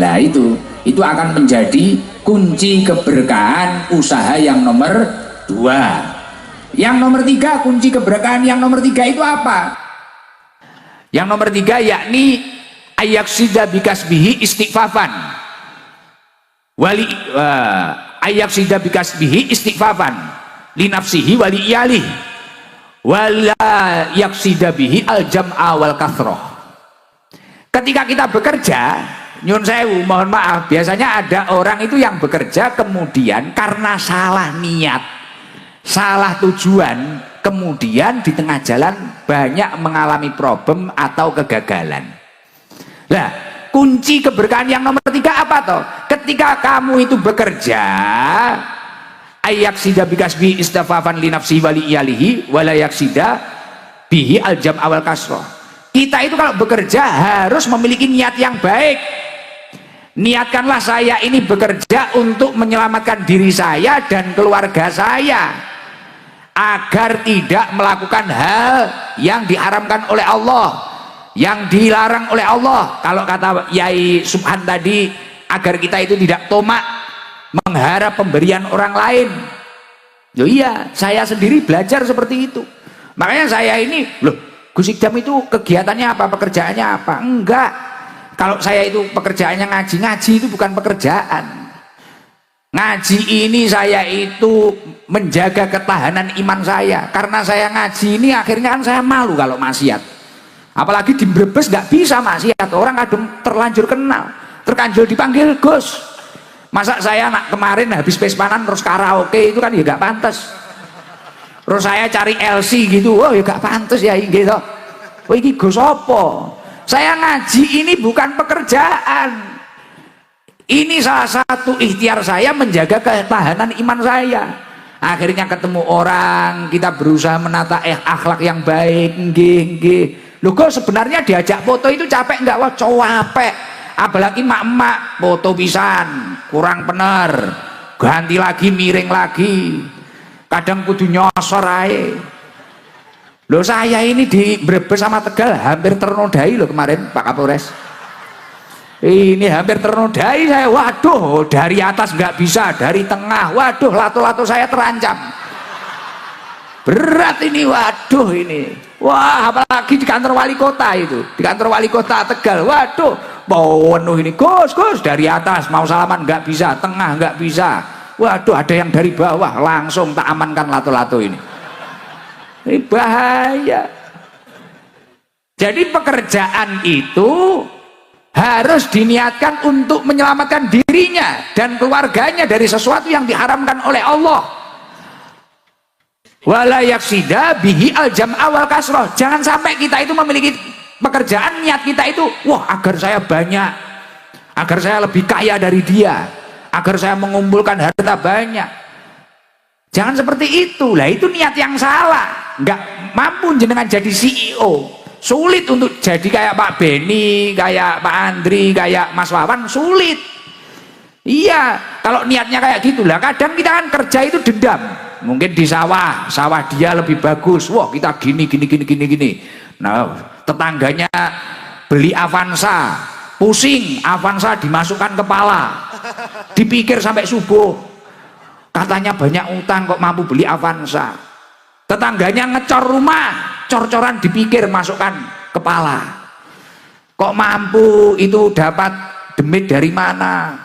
Nah itu akan menjadi kunci keberkahan usaha yang nomor 2. Yang nomor 3, kunci keberkahan yang nomor 3 itu apa? Yang nomor 3 yakni ayaksida bikasbihi istighfafan wali ayaksida bikasbihi istighfafan linafsihi wali iyalih wala yaksida bihi aljam'a wal kathroh. Ketika kita bekerja, nyun sewu, mohon maaf, biasanya ada orang itu yang bekerja kemudian karena salah niat, salah tujuan, kemudian di tengah jalan banyak mengalami problem atau kegagalan. Nah, kunci keberkahan yang nomor 3 apa toh? Ketika kamu itu bekerja, ayaksida bikasbi istafafan linafsi wali iyalihi wala yaksida bihi aljam awal kasroh. Kita itu kalau bekerja harus memiliki niat yang baik. Niatkanlah saya ini bekerja untuk menyelamatkan diri saya dan keluarga saya agar tidak melakukan hal yang diharamkan oleh Allah, yang dilarang oleh Allah. Kalau kata Yai Subhan tadi, agar kita itu tidak tomak mengharap pemberian orang lain. Loh iya, saya sendiri belajar seperti itu. Makanya saya ini, loh Gus Idam itu kegiatannya apa, pekerjaannya apa? Enggak. Kalau saya itu pekerjaannya ngaji, ngaji itu bukan pekerjaan. Ngaji ini saya itu menjaga ketahanan iman saya. Karena saya ngaji ini akhirnya kan saya malu kalau maksiat. Apalagi di Brebes nggak bisa maksiat. Orang kadang terlanjur kenal, terkanjul dipanggil Gus. Masa saya kemarin habis pespanan terus karaoke itu kan ya gak pantas. Terus saya cari LC gitu, oh ya gak pantas ya gitu. Oh ini Gus apa? Saya ngaji ini bukan pekerjaan. Ini salah satu ikhtiar saya menjaga ketahanan iman saya. Akhirnya ketemu orang, kita berusaha menata akhlak yang baik. Nggih. Loh kok sebenarnya diajak foto itu capek enggak? Wah capek. Apalagi mak-mak foto pisan kurang bener, ganti lagi, miring lagi, kadang kudu nyosor ae. Loh saya ini di Brebes sama Tegal hampir ternodai loh kemarin Pak Kapolres. Ini hampir ternodai saya, waduh, dari atas nggak bisa, dari tengah, waduh, lato-lato saya terancam. Berat ini, waduh ini. Wah, apalagi di kantor wali kota itu, di kantor wali kota Tegal, waduh, penuh ini. Gus, dari atas mau salaman nggak bisa, tengah nggak bisa. Waduh, ada yang dari bawah, langsung tak amankan lato-lato ini. Ini bahaya. Jadi pekerjaan itu harus diniatkan untuk menyelamatkan dirinya dan keluarganya dari sesuatu yang diharamkan oleh Allah. Wala yaksida bihi aljam awal kasroh. Jangan sampai kita itu memiliki pekerjaan, niat kita itu, wah agar saya banyak, agar saya lebih kaya dari dia, agar saya mengumpulkan harta banyak. Jangan seperti itu. Lah itu niat yang salah. Nggak mampu jenengan jadi CEO. Sulit untuk jadi kayak Pak Beni, kayak Pak Andri, kayak Mas Wawan, sulit. Iya, kalau niatnya kayak gitulah. Kadang kita kan kerja itu dendam. Mungkin di sawah dia lebih bagus. Wah, kita gini. Nah, tetangganya beli Avanza, pusing, Avanza dimasukkan kepala. Dipikir sampai subuh. Katanya banyak utang kok mampu beli Avanza. Tetangganya ngecor rumah, cor-coran dipikir masukkan kepala. Kok mampu itu dapat demit dari mana?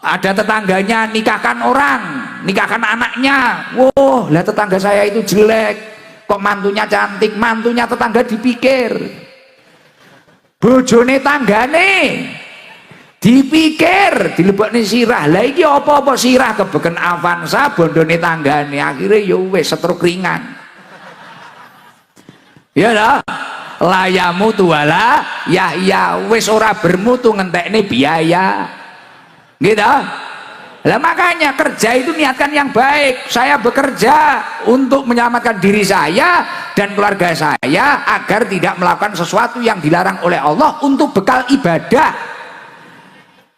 Ada tetangganya nikahkan orang, nikahkan anaknya. Wow, lah tetangga saya itu jelek, kok mantunya cantik, mantunya tetangga dipikir. Bojone tanggane dipikir, dilebokne sirah. Lah iki apa-apa sirah kebeken Avanza, bondone tanggane, akhirnya ya wis setruk ringan. Ya lah, layamu tuwala ya wis ora bermutu ngentekne biaya. Gitu. Lah makanya kerja itu niatkan yang baik. Saya bekerja untuk menyelamatkan diri saya dan keluarga saya agar tidak melakukan sesuatu yang dilarang oleh Allah untuk bekal ibadah.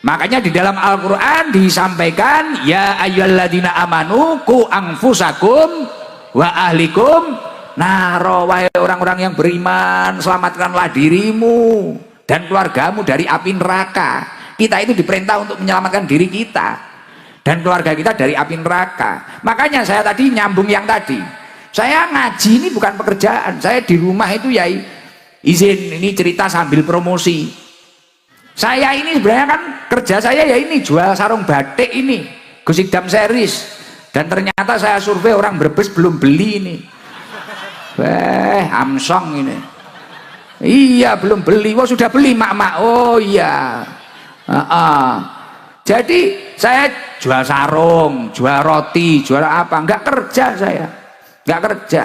Makanya di dalam Al-Quran disampaikan, ya ayyuhalladzina amanu qu anfusakum wa ahlikum naro, wahai orang-orang yang beriman, selamatkanlah dirimu dan keluargamu dari api neraka. Kita itu diperintah untuk menyelamatkan diri kita dan keluarga kita dari api neraka. Makanya saya tadi nyambung yang tadi, saya ngaji ini bukan pekerjaan. Saya di rumah itu ya izin ini cerita sambil promosi. Saya ini sebenarnya kan kerja saya ya ini jual sarung batik ini Gusikdam series, dan ternyata saya survei orang Brebes belum beli ini. Amsong ini. Iya belum beli. Wah sudah beli mak-mak. Oh iya. Jadi saya jual sarung, jual roti, jual apa? Enggak kerja saya, enggak kerja.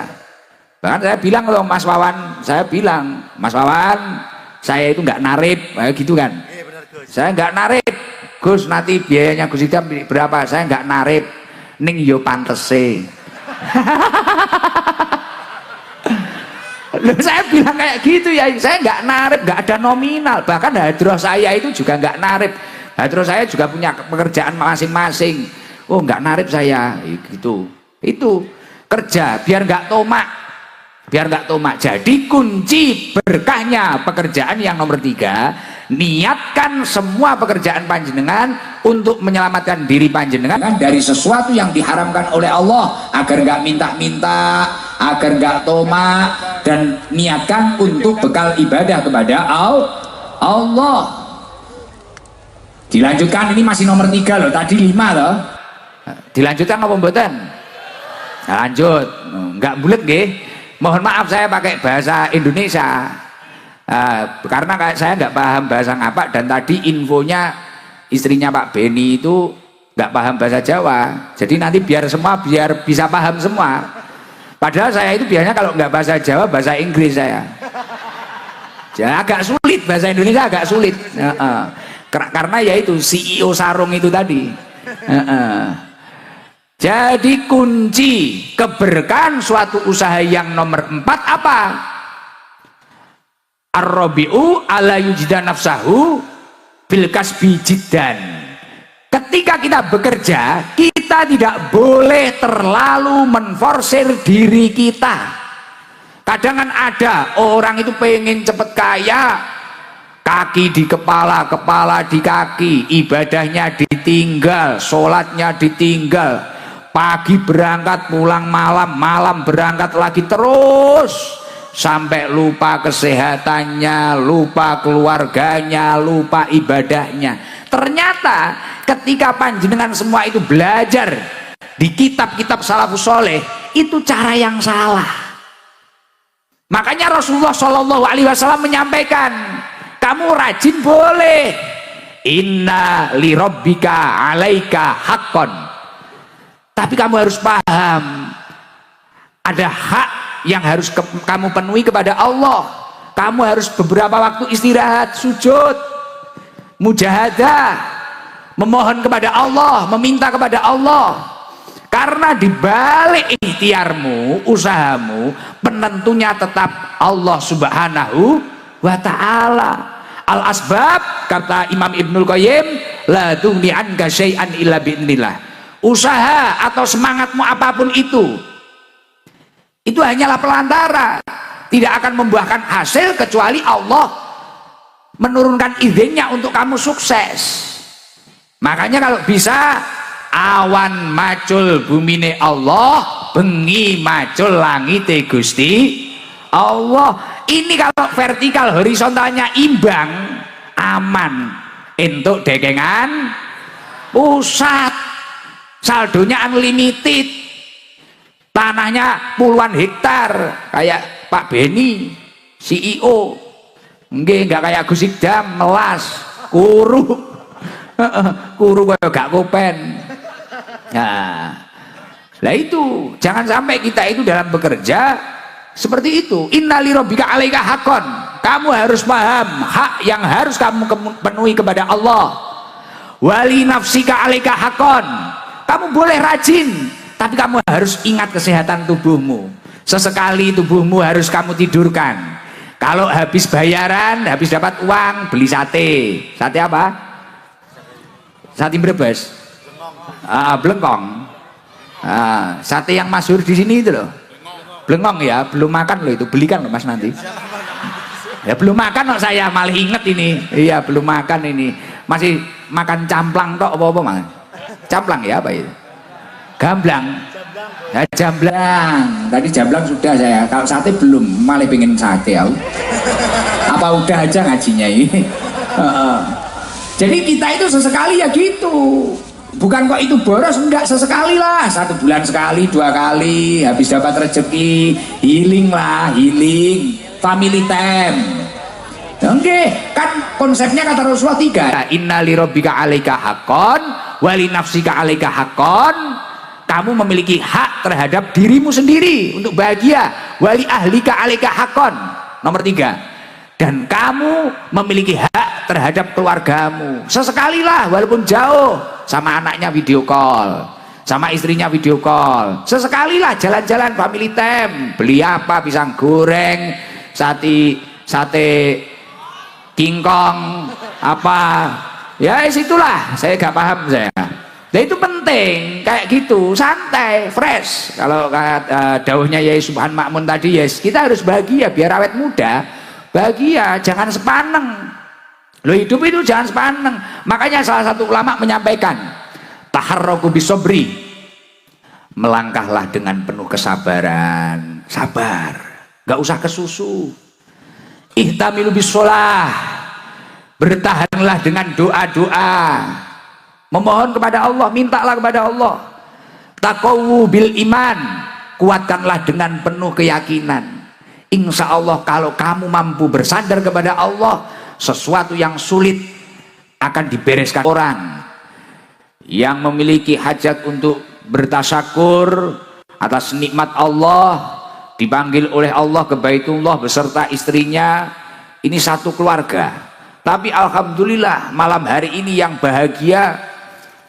Bahkan saya bilang loh Mas Wawan, saya bilang Mas Wawan, saya itu enggak narip, gitu kan? Saya enggak narip. Gus nanti biayanya Gus Idam berapa? Saya enggak narip. Ning yo pantese. Loh, saya bilang kayak gitu ya, saya nggak narip, nggak ada nominal. Bahkan hadroh saya itu juga nggak narip. Hadroh saya juga punya pekerjaan masing-masing. Oh nggak narip saya, gitu. Itu kerja biar nggak tomak, biar nggak tomak. Jadi kunci berkahnya pekerjaan yang nomor 3, niatkan semua pekerjaan panjenengan untuk menyelamatkan diri panjenengan dari sesuatu yang diharamkan oleh Allah, agar nggak minta-minta, agar nggak tomak, dan niatkan untuk bekal ibadah kepada Allah. Dilanjutkan, ini masih nomor 3 loh, tadi 5 loh. Dilanjutkan apa mboten? Nah, lanjut, nggak bulet nggih. Mohon maaf saya pakai bahasa Indonesia. Karena saya nggak paham bahasa ngapak, dan tadi infonya istrinya Pak Beni itu nggak paham bahasa Jawa, jadi nanti biar bisa paham semua. Padahal saya itu biasanya kalau nggak bahasa Jawa bahasa Inggris saya. Jadi agak sulit, bahasa Indonesia agak sulit. Karena yaitu CEO sarung itu tadi. Jadi kunci keberkahan suatu usaha yang nomor 4 apa? Ar-rabi'u ala yujida nafsahu bil kasbi jiddan. Ketika kita bekerja, kita tidak boleh terlalu menforsir diri kita. Kadang kan ada orang itu pengen cepet kaya, kaki di kepala, kepala di kaki, ibadahnya ditinggal, sholatnya ditinggal, pagi berangkat pulang malam, malam berangkat lagi, terus sampai lupa kesehatannya, lupa keluarganya, lupa ibadahnya. Ternyata ketika panjenengan semua itu belajar di kitab-kitab salafus soleh, itu cara yang salah. Makanya Rasulullah Shallallahu Alaihi Wasallam menyampaikan, kamu rajin boleh, inna li rabbika alaika haqqon, tapi kamu harus paham ada hak yang harus kamu penuhi kepada Allah. Kamu harus beberapa waktu istirahat, sujud, mujahadah, memohon kepada Allah, meminta kepada Allah. Karena di balik ikhtiarmu, usahamu, penentunya tetap Allah Subhanahu wa ta'ala. Al-asbab, kata Imam Ibnul Qayyim, la tughni anka syai'an illa bi'nillah. Usaha atau semangatmu apapun itu hanyalah pelantara, tidak akan membuahkan hasil kecuali Allah menurunkan izinnya untuk kamu sukses. Makanya kalau bisa, awan macul bumine Allah, bengi macul langite Gusti Allah. Ini kalau vertikal horizontalnya imbang, aman, entuk dekengan pusat, saldonya unlimited, tanahnya puluhan hektar, kayak Pak Beni CEO, nggak kayak Gus Idam melas kuru kayak gak kopen. Nah itu jangan sampai kita itu dalam bekerja seperti itu. Innali rabbika alaika haqqon, kamu harus paham hak yang harus kamu penuhi kepada Allah. Wali nafsika alaika haqqon, kamu boleh rajin, tapi kamu harus ingat kesehatan tubuhmu. Sesekali tubuhmu harus kamu tidurkan. Kalau habis bayaran, habis dapat uang, beli sate. Sate apa? Sate Brebes. Blengkong. Sate yang masyhur di sini itu loh. Blengkong ya, belum makan loh itu, belikan loh Mas nanti. Ya belum makan kok saya, malah inget ini. Iya belum makan ini, masih makan camplang tok apa Mang? Camplang ya apa itu? Gamblang. Ya jamblang. Tadi jamblang sudah saya. Kalau sate belum, malah pengen sate aku. Apa udah aja ngajinya ini? Jadi kita itu sesekali ya gitu. Bukan kok itu boros, enggak, sesekali lah, 1 bulan sekali, 2 kali, habis dapat rezeki, healing lah, healing, family time. Oke, kan konsepnya kata Rasulullah 3. Inna li rabbika 'alaika haqqan wa li nafsika 'alaika haqqan. Kamu memiliki hak terhadap dirimu sendiri untuk bahagia. Wa li ahlika 'alaika haqqan. Nomor 3. Dan kamu memiliki hak terhadap keluargamu. Sesekali lah, walaupun jauh, sama anaknya video call, sama istrinya video call. Sesekali lah jalan-jalan family time, beli apa, pisang goreng, sate kingkong, apa ya situlah, saya gak paham saya. Nah itu penting, kayak gitu, santai, fresh. Kalau dawuhnya Yai Subhan Makmun tadi, yes, kita harus bahagia biar awet muda. Bahagia, jangan sepaneng. Lo hidup itu jangan sepaneng. Makanya salah satu ulama menyampaikan, taharraku bisobri, melangkahlah dengan penuh kesabaran, sabar, gak usah kesusu. Ihtamilu bisolah, bertahanlah dengan doa-doa, memohon kepada Allah, mintalah kepada Allah. Taqawu bil iman, kuatkanlah dengan penuh keyakinan. Insya Allah kalau kamu mampu bersandar kepada Allah, sesuatu yang sulit akan dibereskan. Orang yang memiliki hajat untuk bertasyakur atas nikmat Allah, dipanggil oleh Allah ke Baitullah beserta istrinya, ini satu keluarga. Tapi alhamdulillah malam hari ini yang bahagia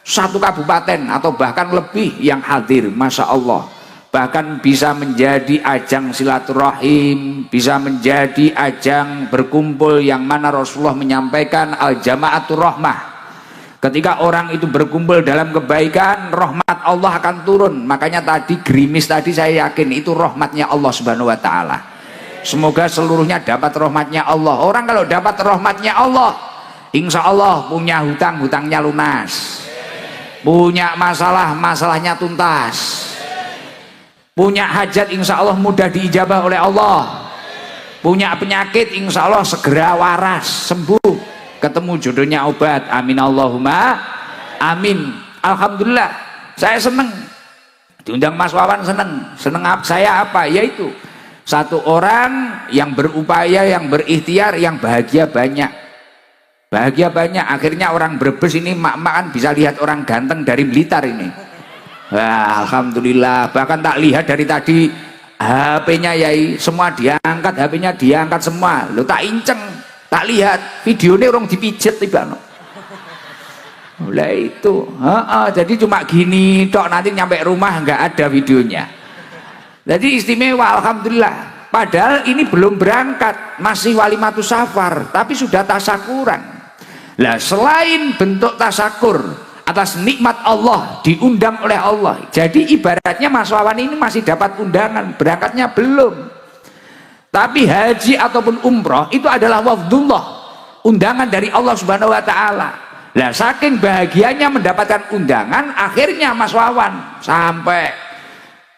1 kabupaten atau bahkan lebih yang hadir, Masya Allah. Bahkan bisa menjadi ajang silaturahim, bisa menjadi ajang berkumpul, yang mana Rasulullah menyampaikan al-jama'atur rahmah. Ketika orang itu berkumpul dalam kebaikan, rahmat Allah akan turun. Makanya tadi gerimis tadi saya yakin itu rahmatnya Allah Subhanahu wa taala. Semoga seluruhnya dapat rahmatnya Allah. Orang kalau dapat rahmatnya Allah, insya Allah punya hutang, hutangnya lunas, punya masalah, masalahnya tuntas, punya hajat insya Allah mudah diijabah oleh Allah, punya penyakit insya Allah segera waras, sembuh, ketemu jodohnya obat. Amin Allahumma amin. Alhamdulillah saya seneng diundang Mas Wawan, seneng saya apa, yaitu satu orang yang berupaya, yang berikhtiar, yang bahagia banyak. Akhirnya orang Brebes ini mak-mak kan bisa lihat orang ganteng dari Blitar ini. Wah, alhamdulillah, bahkan tak lihat dari tadi HP-nya Yai semua diangkat, HP-nya diangkat semua. Lo tak inceng, tak lihat videonya orang dipijet tiba no. Mulai itu, jadi cuma gini tok, nanti nyampe rumah nggak ada videonya. Jadi istimewa, alhamdulillah. Padahal ini belum berangkat, masih walimatus safar, tapi sudah tasakuran. Lah selain bentuk tasakur atas nikmat Allah, diundang oleh Allah. Jadi ibaratnya Mas Wawan ini masih dapat undangan, berangkatnya belum. Tapi haji ataupun umroh itu adalah wafdullah, undangan dari Allah Subhanahu wa taala. Lah saking bahagianya mendapatkan undangan, akhirnya Mas Wawan sampai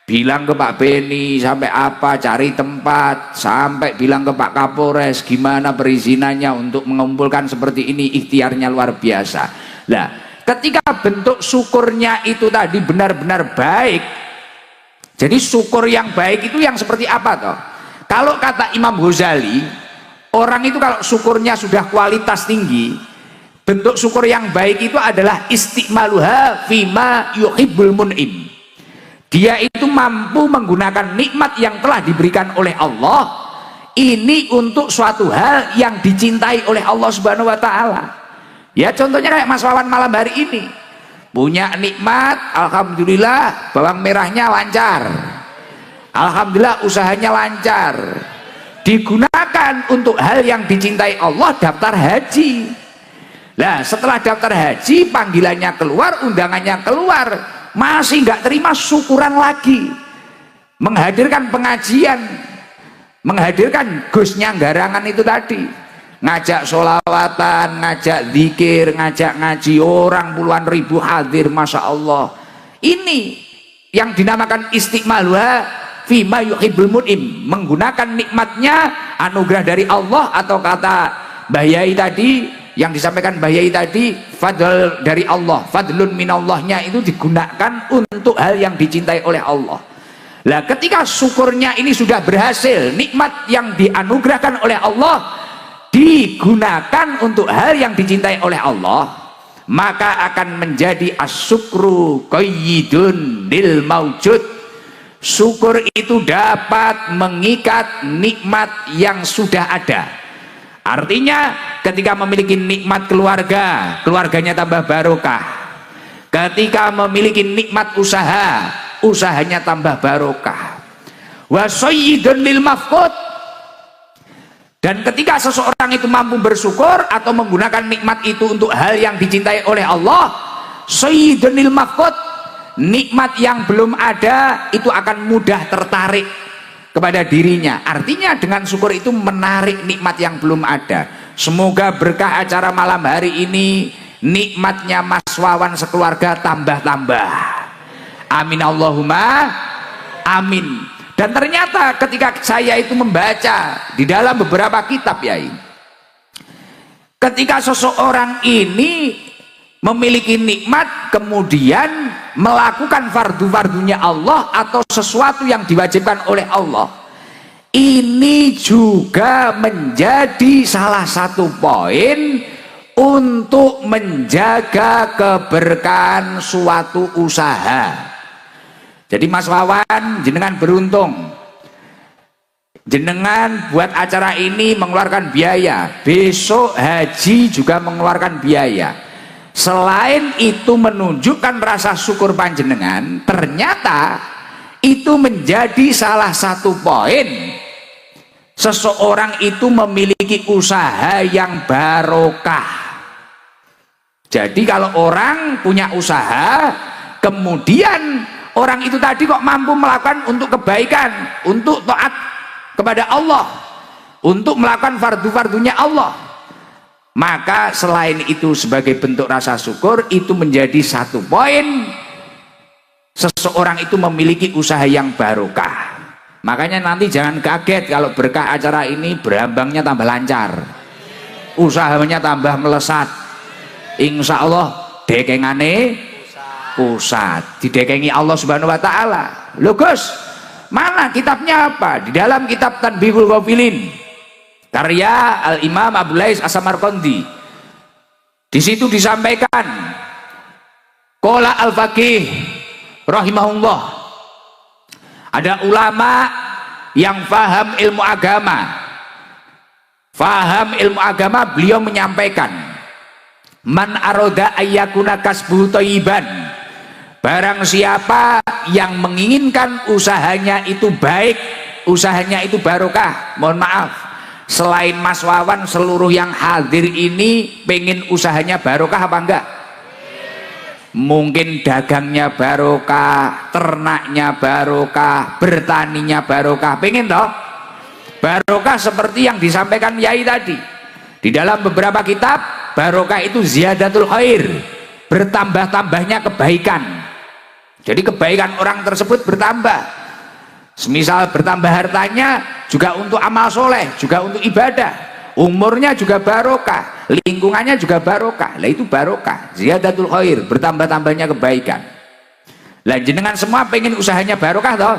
bilang ke Pak Beni, sampai apa, cari tempat, sampai bilang ke Pak Kapolres gimana perizinannya untuk mengumpulkan seperti ini, ikhtiarnya luar biasa. Lah ketika bentuk syukurnya itu tadi benar-benar baik, jadi syukur yang baik itu yang seperti apa toh? Kalau kata Imam Ghazali, orang itu kalau syukurnya sudah kualitas tinggi, bentuk syukur yang baik itu adalah istiqmaluha fima yuhibbul mun'im. Dia itu mampu menggunakan nikmat yang telah diberikan oleh Allah ini untuk suatu hal yang dicintai oleh Allah Subhanahu wa taala. Ya contohnya kayak Mas Wawan malam hari ini punya nikmat, alhamdulillah bawang merahnya lancar, alhamdulillah usahanya lancar, digunakan untuk hal yang dicintai Allah, daftar haji. Nah setelah daftar haji, panggilannya keluar, undangannya keluar, masih nggak terima, syukuran lagi, menghadirkan pengajian, menghadirkan Gusnya Garangan itu tadi, ngajak sholawatan, ngajak zikir, ngajak ngaji, orang puluhan ribu hadir, Masya Allah. Ini yang dinamakan istiqmaluha fima yuhibbul mun'im, menggunakan nikmatnya, anugerah dari Allah, atau kata Mbah Yai tadi, yang disampaikan Mbah Yai tadi, fadl dari Allah, fadlun minallahnya itu digunakan untuk hal yang dicintai oleh Allah. Lah ketika syukurnya ini sudah berhasil, nikmat yang dianugerahkan oleh Allah digunakan untuk hal yang dicintai oleh Allah, maka akan menjadi asyukru qayyidun lil maujud. Syukur itu dapat mengikat nikmat yang sudah ada. Artinya ketika memiliki nikmat keluarga, keluarganya tambah barokah. Ketika memiliki nikmat usaha, usahanya tambah barokah. Wa sayyidun lil mafqud. Dan ketika seseorang itu mampu bersyukur atau menggunakan nikmat itu untuk hal yang dicintai oleh Allah, sayyidun lil mafqud, nikmat yang belum ada itu akan mudah tertarik kepada dirinya. Artinya dengan syukur itu menarik nikmat yang belum ada. Semoga berkah acara malam hari ini, nikmatnya Mas Wawan sekeluarga tambah-tambah. Amin Allahumma amin. Dan ternyata ketika saya itu membaca di dalam beberapa kitab, Yai, ketika seseorang ini memiliki nikmat kemudian melakukan fardu-fardunya Allah atau sesuatu yang diwajibkan oleh Allah, ini juga menjadi salah satu poin untuk menjaga keberkahan suatu usaha. Jadi Mas Wawan, jenengan beruntung, jenengan buat acara ini mengeluarkan biaya, besok haji juga mengeluarkan biaya. Selain itu menunjukkan rasa syukur panjenengan, ternyata itu menjadi salah satu poin seseorang itu memiliki usaha yang barokah. Jadi kalau orang punya usaha, kemudian orang itu tadi kok mampu melakukan untuk kebaikan, untuk taat kepada Allah, untuk melakukan fardu-fardunya Allah, maka selain itu sebagai bentuk rasa syukur, itu menjadi satu poin seseorang itu memiliki usaha yang barokah. Makanya nanti jangan kaget kalau berkah acara ini berambangnya tambah lancar, usahanya tambah melesat, insya Allah dekengane pusat, didekengi Allah Subhanahu wa taala. Loh Gus, mana kitabnya apa? Di dalam kitab Tanbihul Ghafilin karya Al-Imam Abdul Lais As-Samarqandi, di situ disampaikan qala al-faqih rahimahullah, ada ulama yang faham ilmu agama, beliau menyampaikan, man aroda ayyakuna kasbuhu thayyiban, barang siapa yang menginginkan usahanya itu baik, usahanya itu barokah. Mohon maaf, selain Mas Wawan, seluruh yang hadir ini pengen usahanya barokah apa enggak? Mungkin dagangnya barokah, ternaknya barokah, bertaninya barokah, pengen toh? Barokah seperti yang disampaikan Yai tadi. Di dalam beberapa kitab, barokah itu ziyadatul khair, bertambah-tambahnya kebaikan. Jadi kebaikan orang tersebut bertambah. Semisal bertambah hartanya juga untuk amal soleh, juga untuk ibadah. Umurnya juga barokah, lingkungannya juga barokah. Lah itu barokah, ziyadatul khair, bertambah-tambahnya kebaikan. Lah jenengan semua pengen usahanya barokah toh?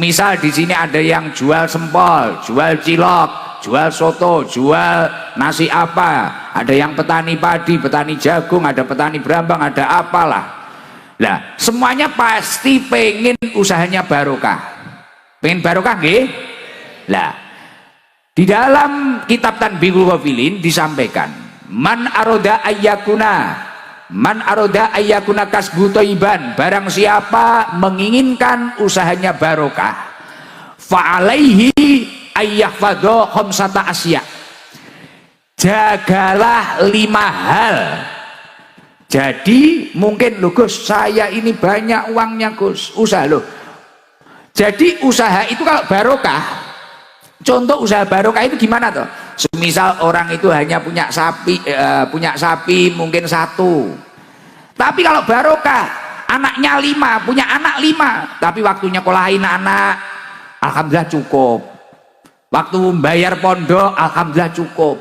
Misal di sini ada yang jual sempol, jual cilok, jual soto, jual nasi apa, ada yang petani padi, petani jagung, ada petani berambang, ada apalah. Lah semuanya pasti pengen usahanya barokah. Pengen barokah nggih? Lah di dalam kitab Tanbihul Ghafilin disampaikan, man aroda ayyakuna kasbu thayyiban, barang siapa menginginkan usahanya barokah, fa'alaihi ayyahfadha khamsata asya, jagalah 5 hal. Jadi mungkin loh Gus, saya ini banyak uangnya Gus, usaha loh. Jadi usaha itu kalau barokah Contoh usaha barokah itu gimana toh? Semisal orang itu hanya punya sapi mungkin 1. Tapi kalau barokah, anaknya 5, punya anak 5, tapi waktunya nyekolahin anak, alhamdulillah cukup. Waktu bayar pondok, alhamdulillah cukup.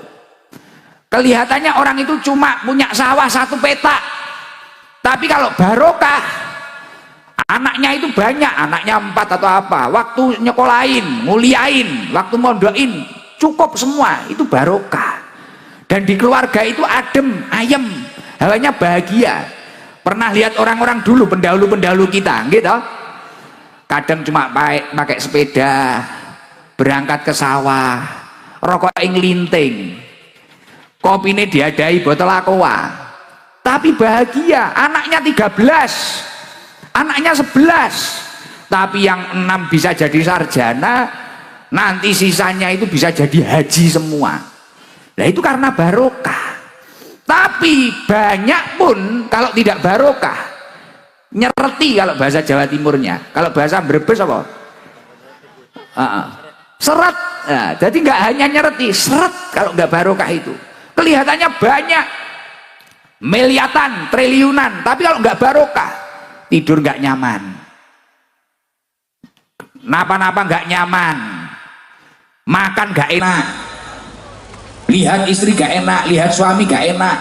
Kelihatannya orang itu cuma punya sawah 1 petak, tapi kalau barokah, anaknya itu banyak, anaknya 4 atau apa, waktu nyekolahin, muliain, waktu mondokin, cukup semua, itu barokah. Dan di keluarga itu adem, ayem, hawanya bahagia. Pernah lihat orang-orang dulu, pendahulu-pendahulu kita, gitu? Kadang cuma pakai sepeda, berangkat ke sawah, rokok linting, kopi ini diadai botol aqua, tapi bahagia. Anaknya 13, anaknya 11, tapi yang 6 bisa jadi sarjana, nanti sisanya itu bisa jadi haji semua. Nah itu karena barokah. Tapi banyak pun kalau tidak barokah, nyereti kalau bahasa Jawa Timurnya, kalau bahasa Brebes apa? Seret. Nah, jadi nggak hanya nyereti, seret kalau nggak barokah itu. Kelihatannya banyak, miliatan, triliunan, tapi kalau nggak barokah, tidur nggak nyaman, napa-napa nggak nyaman, makan nggak enak, lihat istri nggak enak, lihat suami nggak enak,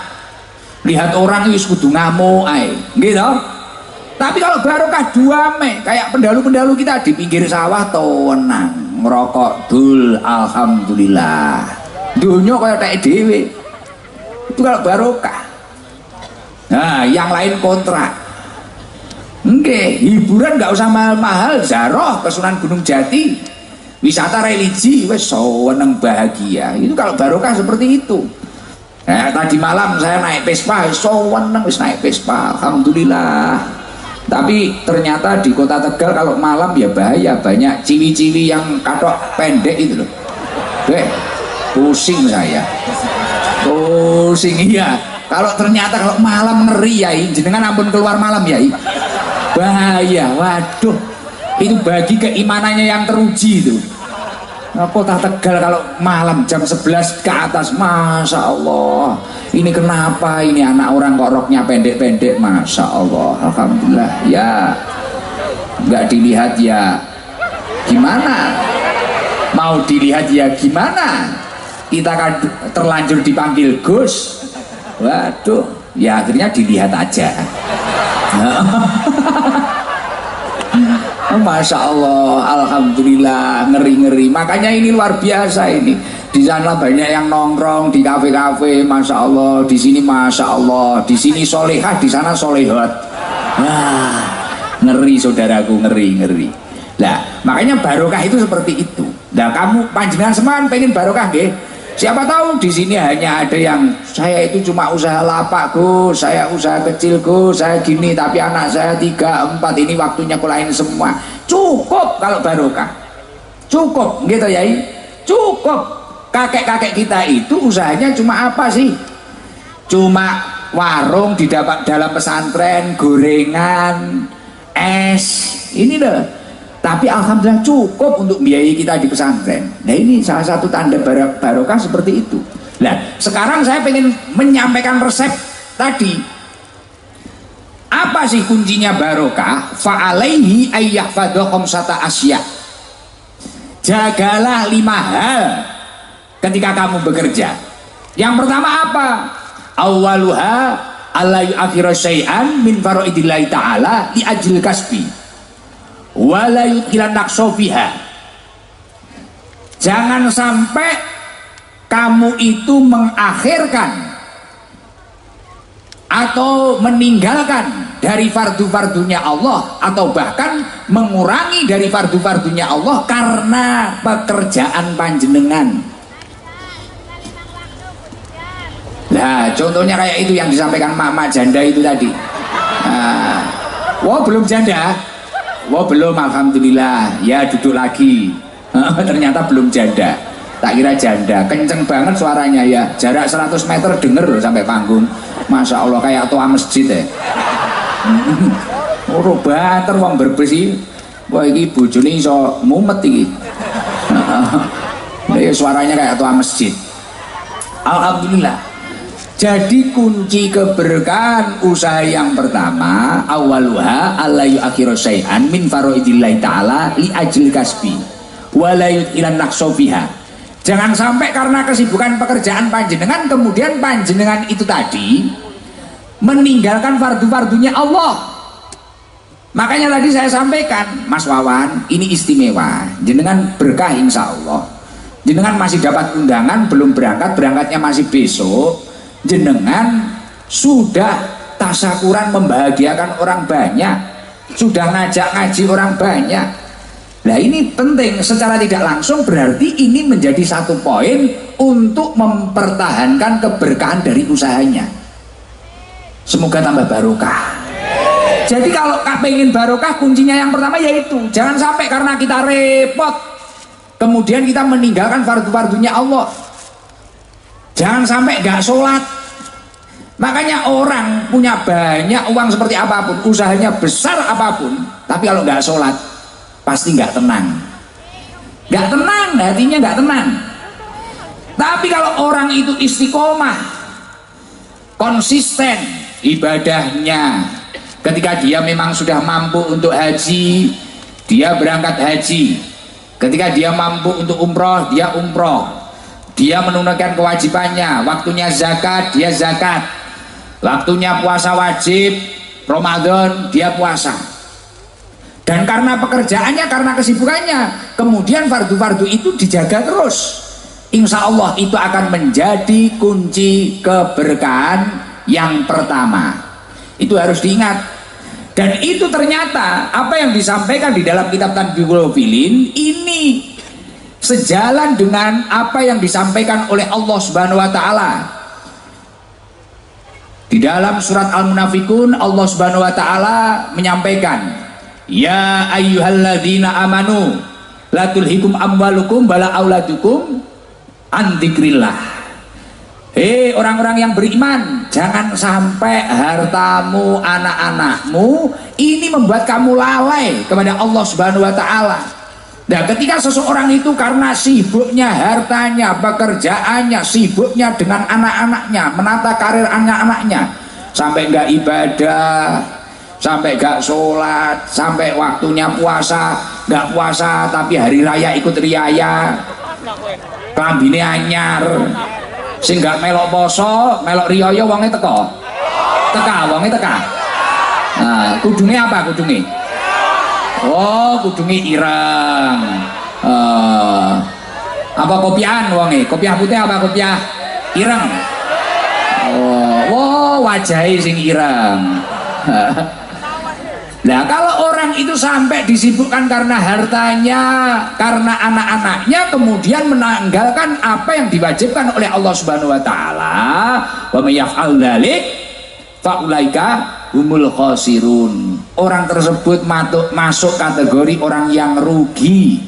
lihat orang itu kudu ngamuk, gitu. Tapi kalau barokah duame, kayak pendahulu-pendahulu kita di pinggir sawah tenang, ngerokok dul, alhamdulillah, dunia kayak tak dewe. Itu kalau barokah. Nah yang lain kontrak. Oke, hiburan nggak usah mahal-mahal, zaroh ke Sunan Gunung Jati, wisata religi, wes seneng bahagia. Itu kalau barokah seperti itu. Nah, tadi malam saya naik Vespa, seneng wis naik Vespa, alhamdulillah. Tapi ternyata di kota Tegal kalau malam ya bahaya, banyak ciwi-ciwi yang katok pendek itu loh. Pusing saya. Pusing iya. Kalau ternyata kalau malam ngeri ya, jenengan ampun keluar malam ya, bahaya. Waduh, itu bagi keimanannya yang teruji itu. Nah, kota Tegal kalau malam jam 11 ke atas, masya Allah. Ini kenapa ini anak orang kok roknya pendek-pendek, masya Allah, alhamdulillah. Ya, nggak dilihat ya gimana? Mau dilihat ya gimana? Kita kan terlanjur dipanggil Gus. Waduh, ya akhirnya dilihat aja. Masya Allah, alhamdulillah, ngeri-ngeri. Makanya ini luar biasa ini. Di sana banyak yang nongkrong di kafe-kafe, masya Allah. Di sini masya Allah. Di sini solehah, di sana solehot. Nah, ngeri saudaraku, ngeri-ngeri. Nah, makanya barokah itu seperti itu. Nah, kamu panjenengan seman pengen barokah, nggih? Siapa tahu di sini hanya ada yang saya itu cuma usaha lapak Gus, saya usaha kecil Gus, saya gini, tapi anak saya 3, 4 ini waktunya kulain semua. Cukup kalau barokah, cukup gitu ya, cukup. Kakek-kakek kita itu usahanya cuma apa sih? Cuma warung di dalam pesantren, gorengan, es, ini loh. Tapi alhamdulillah cukup untuk biayai kita di pesantren. Nah ini salah satu tanda barokah seperti itu. Nah sekarang saya pengen menyampaikan resep tadi. Apa sih kuncinya barokah? Fa'alaihi ayyahfadha khamsata asya. Jagalah 5 hal ketika kamu bekerja. Yang pertama apa? Awaluha alla yu'akhira syai'an min faraidillahi ta'ala li ajil kasbi. Wala yudkhilan naqsofiha. Jangan sampai kamu itu mengakhirkan atau meninggalkan dari fardu-fardunya Allah, atau bahkan mengurangi dari fardu-fardunya Allah karena pekerjaan panjenengan. Nah contohnya kayak itu yang disampaikan mak-mak janda itu tadi. Nah, wah belum janda. Wah belum, alhamdulillah. Ya duduk lagi. Ternyata belum janda. Tak kira janda. Kenceng banget suaranya ya. Jarak 100 meter denger loh sampai panggung. Masya Allah kayak tua masjid ya. Oh banter wong berbesi. Wah ini bojone iso mumet iki. Suaranya kayak tua masjid. Alhamdulillah. Jadi kunci keberkahan usaha yang pertama, awaluha alla yu'akhiru syai'an min fara'idillahi ta'ala li ajil kasbi wa la yudhilan naqsofiha. Jangan sampai karena kesibukan pekerjaan panjenengan kemudian panjenengan itu tadi meninggalkan fardu-fardunya Allah. Makanya tadi saya sampaikan, Mas Wawan, ini istimewa. Jenengan berkah insya Allah. Jenengan masih dapat undangan, belum berangkat, berangkatnya masih besok. Jenengan sudah tasyakuran membahagiakan orang banyak, sudah ngajak ngaji orang banyak. Nah ini penting, secara tidak langsung berarti ini menjadi satu poin untuk mempertahankan keberkahan dari usahanya. Semoga tambah barokah. Jadi kalau pengen barokah, kuncinya yang pertama yaitu jangan sampai karena kita repot kemudian kita meninggalkan fardu-fardunya Allah. Jangan sampai gak sholat. Makanya orang punya banyak uang seperti apapun, usahanya besar apapun, tapi kalau gak sholat pasti gak tenang. Gak tenang, hatinya gak tenang. Tapi kalau orang itu istiqomah, konsisten ibadahnya, ketika dia memang sudah mampu untuk haji, dia berangkat haji. Ketika dia mampu untuk umroh, dia umroh. Dia menunaikan kewajibannya, waktunya zakat, dia zakat. Waktunya puasa wajib, Ramadan, dia puasa. Dan karena pekerjaannya, karena kesibukannya, kemudian fardu-fardu itu dijaga terus. Insya Allah itu akan menjadi kunci keberkahan yang pertama. Itu harus diingat. Dan itu ternyata apa yang disampaikan di dalam kitab Tanbihul Filin ini sejalan dengan apa yang disampaikan oleh Allah Subhanahu wa taala. Di dalam surat Al-Munafikun Allah Subhanahu wa taala menyampaikan, "Ya ayyuhalladzina amanu la tulhikum amwalukum wala auladukum an dzikrillah." Hei orang-orang yang beriman, jangan sampai hartamu, anak-anakmu ini membuat kamu lalai kepada Allah Subhanahu wa taala. Nah, ketika seseorang itu karena sibuknya hartanya, pekerjaannya, sibuknya dengan anak-anaknya, menata karir anak-anaknya, sampai enggak ibadah, sampai enggak sholat, sampai waktunya puasa, enggak puasa tapi hari raya ikut riaya, klambine anyar, sing enggak melok poso, melok riaya wonge teka. Wonge teka. Nah, kudune apa kudune? Oh, kudunge ireng. Apa kopiahan wonge? Kopiah putih apa kopiah ireng? Oh, wajahe sing ireng. Nah, kalau orang itu sampai disibukkan karena hartanya, karena anak-anaknya, kemudian menanggalkan apa yang diwajibkan oleh Allah Subhanahu wa taala, wa may yaf'al dzalik fa ulaika humul khosirun. Orang tersebut masuk kategori orang yang rugi.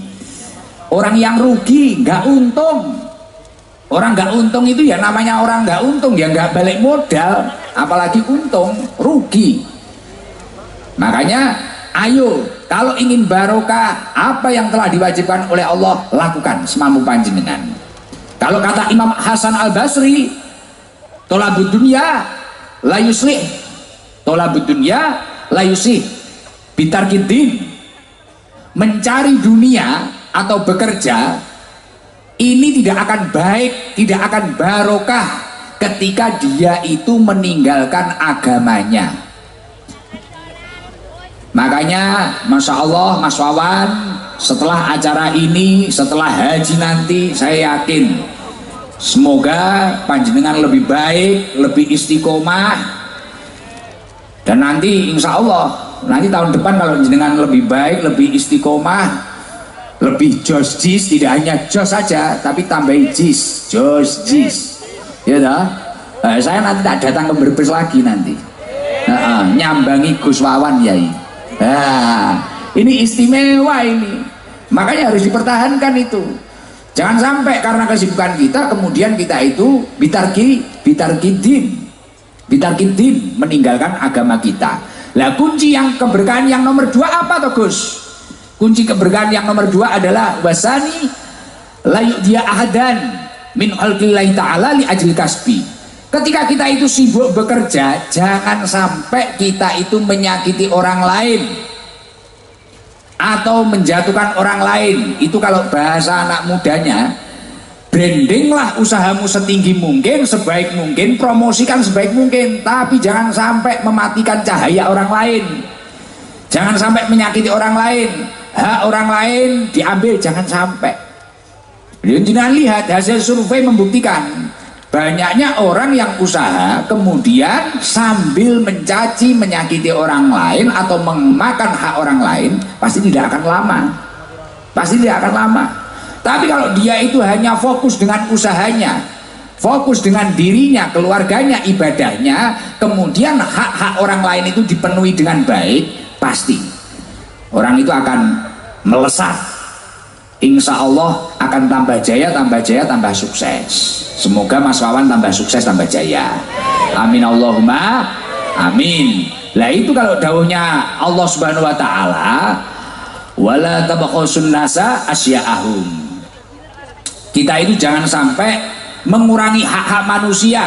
Orang yang rugi, nggak untung. Orang nggak untung itu ya namanya orang nggak untung, ya nggak balik modal, apalagi untung, rugi. Makanya ayo kalau ingin barokah, apa yang telah diwajibkan oleh Allah lakukan semampu panjenengan. Kalau kata Imam Hasan Al Basri, tolabud dunya la yuslih, tolabud dunya la yuslih bitarkiddin. Mencari dunia atau bekerja ini tidak akan baik, tidak akan barokah ketika dia itu meninggalkan agamanya. Makanya Masya Allah Mas Wawan, setelah acara ini, setelah haji nanti, saya yakin semoga panjenengan lebih baik, lebih istiqomah. Dan nanti insya Allah nanti tahun depan kalau jenengan lebih baik, lebih istiqomah, lebih jos jis, tidak hanya jos saja tapi tambahin jis, jos jis, ya dah. Saya nanti tak datang ke Brebes lagi nanti, nyambangi Gus Wawan Yai. Nah, ini istimewa ini. Makanya harus dipertahankan itu. Jangan sampai karena kesibukan kita kemudian kita itu bitarkiddin meninggalkan agama kita. Lah kunci yang keberkahan yang nomor 2 apa toh Gus? Kunci keberkahan yang nomor 2 adalah wasani la yu'diya ahadan min khalqillahi ta'ala li ajli kasbi. Ketika kita itu sibuk bekerja, jangan sampai kita itu menyakiti orang lain atau menjatuhkan orang lain. Itu kalau bahasa anak mudanya, brandinglah usahamu setinggi mungkin, sebaik mungkin, promosikan sebaik mungkin, tapi jangan sampai mematikan cahaya orang lain, jangan sampai menyakiti orang lain, hak orang lain diambil, jangan sampai. Jangan lihat hasil survei membuktikan banyaknya orang yang usaha kemudian sambil mencaci, menyakiti orang lain atau memakan hak orang lain, pasti tidak akan lama, pasti tidak akan lama. Tapi kalau dia itu hanya fokus dengan usahanya, fokus dengan dirinya, keluarganya, ibadahnya, kemudian hak-hak orang lain itu dipenuhi dengan baik, pasti orang itu akan melesat, insya Allah akan tambah jaya, tambah sukses. Semoga Mas Wawan tambah sukses, tambah jaya, amin Allahumma amin. Lah itu kalau dawuhnya Allah Subhanahu wa taala, wala tabakhusun nasa asya'ahum. Kita itu jangan sampai mengurangi hak-hak manusia.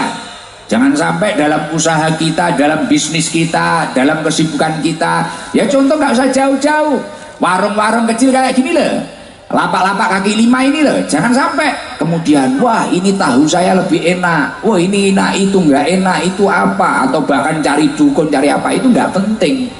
Jangan sampai dalam usaha kita, dalam bisnis kita, dalam kesibukan kita, ya contoh nggak usah jauh-jauh, warung-warung kecil kayak gini loh, lapak-lapak kaki lima ini loh, jangan sampai kemudian wah ini tahu saya lebih enak, wah ini enak, itu nggak enak, itu apa, atau bahkan cari dukun, cari apa, itu nggak penting.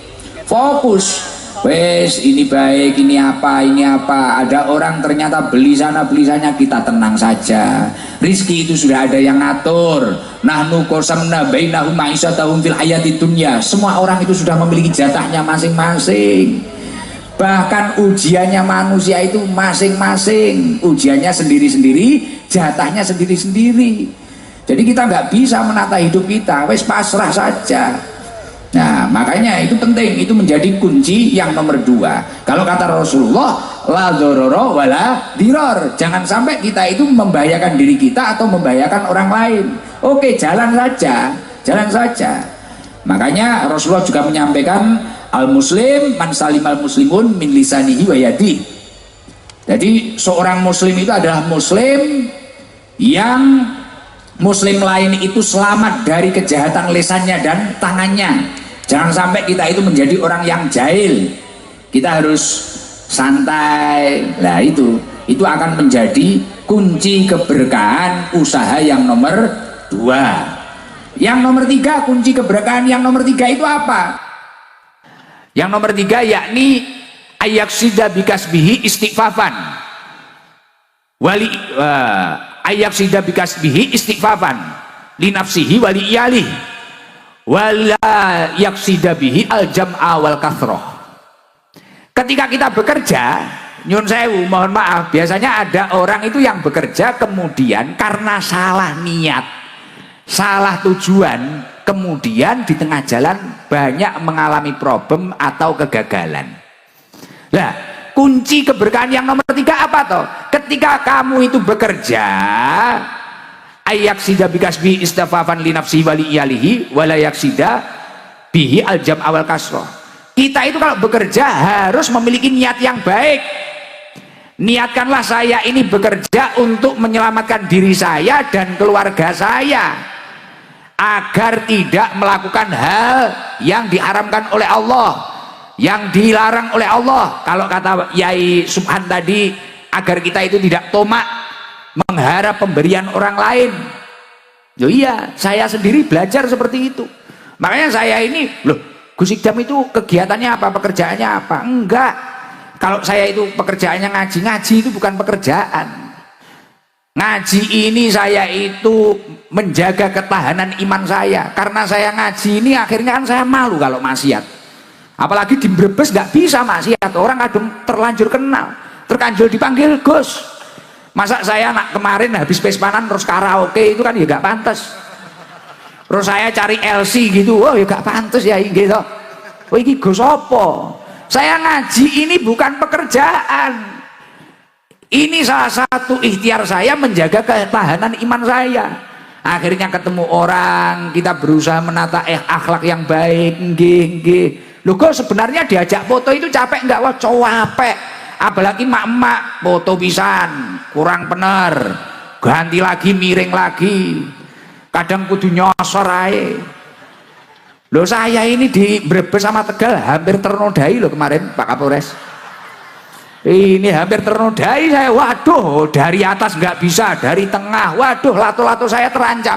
Fokus, wes ini baik, ini apa, ini apa. Ada orang ternyata beli sana beli sana, kita tenang saja, rizki itu sudah ada yang ngatur. Nahnu qasamna bainahum ma'isyatahum fil hayatid dunya. Semua orang itu sudah memiliki jatahnya masing-masing. Bahkan ujiannya manusia itu masing-masing, ujiannya sendiri-sendiri, jatahnya sendiri-sendiri. Jadi kita nggak bisa menata hidup kita, wes pasrah saja. Nah makanya itu penting, itu menjadi kunci yang nomor 2. Kalau kata Rasulullah, la dzarara wala diror, jangan sampai kita itu membahayakan diri kita atau membahayakan orang lain. Oke, jalan saja, jalan saja. Makanya Rasulullah juga menyampaikan, al-muslim man salimal muslimun min lisanihi wa yadihi. Jadi seorang muslim itu adalah muslim yang muslim lain itu selamat dari kejahatan lisannya dan tangannya. Jangan sampai kita itu menjadi orang yang jahil. Kita harus santai. Nah itu akan menjadi kunci keberkahan usaha yang nomor 2. Yang nomor 3, kunci keberkahan yang nomor 3 itu apa? Yang nomor 3 yakni ayaksida bikasbihi istighfafan wali ayaksida bikasbihi istighfafan li nafsihi wali iyalih wala yaksida bihi al jam'a wal kathroh. Ketika kita bekerja, nyun sewu, mohon maaf, biasanya ada orang itu yang bekerja kemudian karena salah niat, salah tujuan, kemudian di tengah jalan banyak mengalami problem atau kegagalan. Nah, kunci keberkahan yang nomor 3 apa toh? Ketika kamu itu bekerja, ayaksida bikasbi istafafan li nafsi wali iyalihi wala yaksida bihi al jam awal kasroh. Kita itu kalau bekerja harus memiliki niat yang baik. Niatkanlah saya ini bekerja untuk menyelamatkan diri saya dan keluarga saya, agar tidak melakukan hal yang diharamkan oleh Allah, yang dilarang oleh Allah. Kalau kata Yai Subhan tadi, agar kita itu tidak tomak mengharap pemberian orang lain. Yo iya, saya sendiri belajar seperti itu. Makanya saya ini, loh, Gus Idam itu kegiatannya apa, pekerjaannya apa? Enggak. Kalau saya itu pekerjaannya ngaji, ngaji itu bukan pekerjaan. Ngaji ini saya itu menjaga ketahanan iman saya. Karena saya ngaji ini akhirnya kan saya malu kalau maksiat. Apalagi di Brebes nggak bisa maksiat, orang kadang terlanjur kenal, terkanjul dipanggil Gus. Masa saya nak kemarin habis pespanan terus karaoke, itu kan ya nggak pantas. Terus saya cari LC gitu, oh ya nggak pantas ya gitu. Oh ini Gus apa? Saya ngaji ini bukan pekerjaan. Ini salah satu ikhtiar saya menjaga ketahanan iman saya. Akhirnya ketemu orang, kita berusaha menata akhlak yang baik. Nggih. Loh kok sebenarnya diajak foto itu capek nggak? Wah capek. apalagi mak-mak foto pisan kurang bener, ganti lagi, miring lagi, kadang kudu nyosor ae. Loh, saya ini di Brebes sama Tegal hampir ternodai loh kemarin Pak Kapolres. Ini hampir ternodai saya. Waduh, dari atas nggak bisa, dari tengah, waduh, lato-lato saya terancam.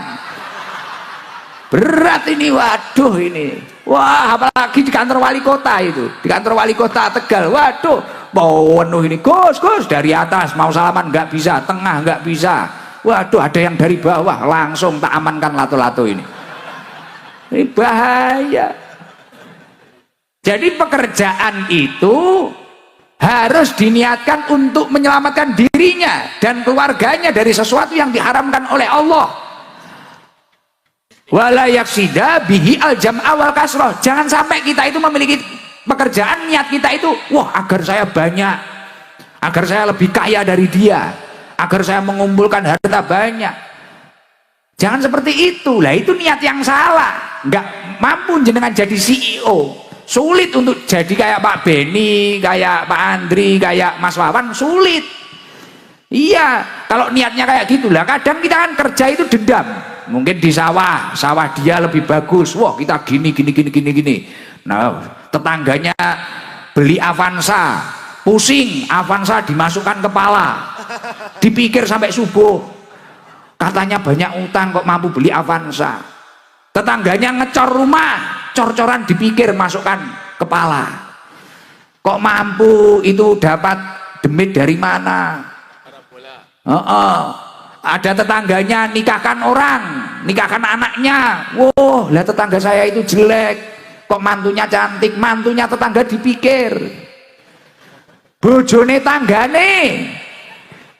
Berat ini, waduh ini. Wah, apalagi di kantor wali kota itu, di kantor wali kota Tegal, waduh, mau penuh ini, Gus, dari atas mau salaman nggak bisa, tengah nggak bisa, waduh, ada yang dari bawah, langsung tak amankan lato-lato ini. Ini bahaya. Jadi pekerjaan itu harus diniatkan untuk menyelamatkan dirinya dan keluarganya dari sesuatu yang diharamkan oleh Allah. Wala yaksida bihi aljam awal kasroh. Jangan sampai kita itu memiliki pekerjaan, niat kita itu, wah, agar saya banyak, agar saya lebih kaya dari dia, agar saya mengumpulkan harta banyak. Jangan seperti itu. Lah itu niat yang salah. Nggak mampu jenengan jadi CEO, sulit untuk jadi kayak Pak Beni, kayak Pak Andri, kayak Mas Wawan, sulit. Iya, kalau niatnya kayak gitulah. Kadang kita kan kerja itu dendam. Mungkin di sawah dia lebih bagus, wah kita gini. Nah, tetangganya beli Avanza, pusing, Avanza dimasukkan kepala, dipikir sampai subuh, katanya banyak utang kok mampu beli Avanza. Tetangganya ngecor rumah, cor-coran dipikir masukkan kepala, kok mampu itu dapat demit dari mana. Ada tetangganya nikahkan orang, nikahkan anaknya, wow, lah tetangga saya itu jelek, kok mantunya cantik, mantunya tetangga dipikir, bojone tanggane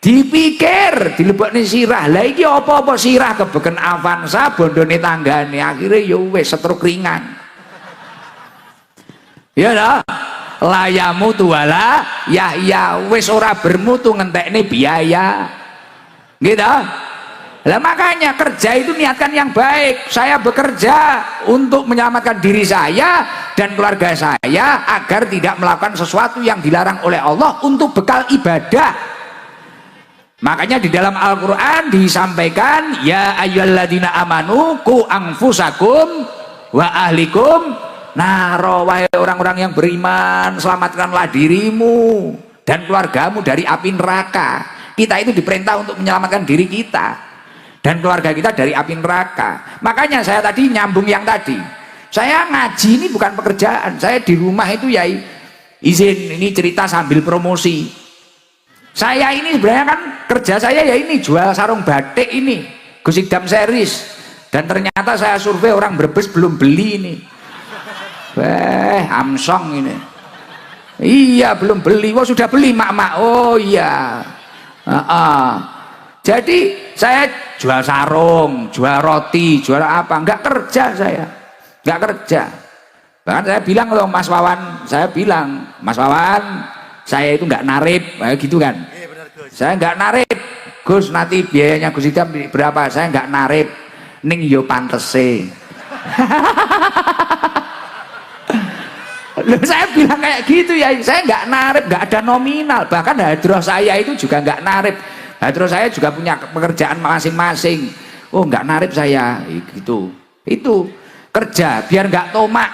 dipikir, dilebokne sirah. Lah iki apa-apa sirah kebeken Avanza, bondone tanggane, akhirnya ya wis setruk ringan. Ya dah, layamu tuwala ya wis ora bermutu ngentekne biaya. Gitu. Lah makanya kerja itu niatkan yang baik. Saya bekerja untuk menyelamatkan diri saya dan keluarga saya agar tidak melakukan sesuatu yang dilarang oleh Allah untuk bekal ibadah. Makanya di dalam Al-Quran disampaikan, ya ayyuhalladzina amanu qu anfusakum wa ahlikum naro, wahai orang-orang yang beriman, selamatkanlah dirimu dan keluargamu dari api neraka. Kita itu diperintah untuk menyelamatkan diri kita dan keluarga kita dari api neraka. Makanya saya tadi nyambung yang tadi, saya ngaji ini bukan pekerjaan, saya di rumah itu ya izin, ini cerita sambil promosi. Saya ini sebenarnya kan kerja saya ya ini jual sarung batik ini, Gusidam series, dan ternyata saya survei orang Brebes belum beli ini. Amsong ini. Iya belum beli. Wah sudah beli mak-mak. Oh iya. Jadi saya jual sarung, jual roti, jual apa, nggak kerja saya, nggak kerja. Bahkan saya bilang loh Mas Wawan, saya bilang Mas Wawan, saya itu nggak narip, gitu kan. Saya nggak narip, Gus, nanti biayanya Gus Idam berapa, saya nggak narip, ning yo pantese. Loh, saya bilang kayak gitu ya, saya nggak narip, nggak ada nominal. Bahkan hadroh saya itu juga nggak narip, hadroh saya juga punya pekerjaan masing-masing. Oh nggak narip saya, gitu. Itu kerja biar nggak tomak,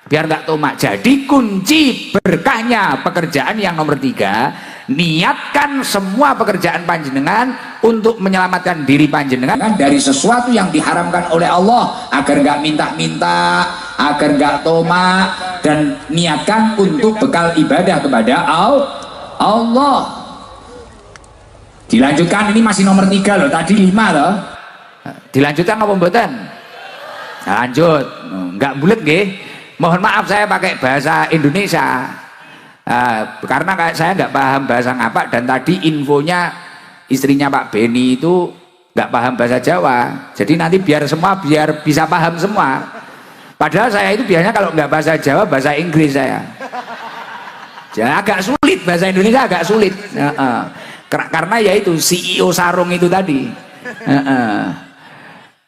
biar nggak tomak. Jadi kunci berkahnya pekerjaan yang nomor 3, niatkan semua pekerjaan panjenengan untuk menyelamatkan diri panjenengan dari sesuatu yang diharamkan oleh Allah, agar nggak minta-minta, agar nggak tomak, dan niatkan untuk bekal ibadah kepada Allah. Dilanjutkan, ini masih nomor 3 loh, tadi 5 loh. Dilanjutkan apa mboten? Lanjut, nggak bulet nggih. Mohon maaf saya pakai bahasa Indonesia. Karena saya nggak paham bahasa ngapak, dan tadi infonya istrinya Pak Beni itu nggak paham bahasa Jawa, jadi nanti biar bisa paham semua. Padahal saya itu biasanya kalau nggak bahasa Jawa, bahasa Inggris saya. Jadi agak sulit, bahasa Indonesia agak sulit. Karena ya itu CEO sarung itu tadi.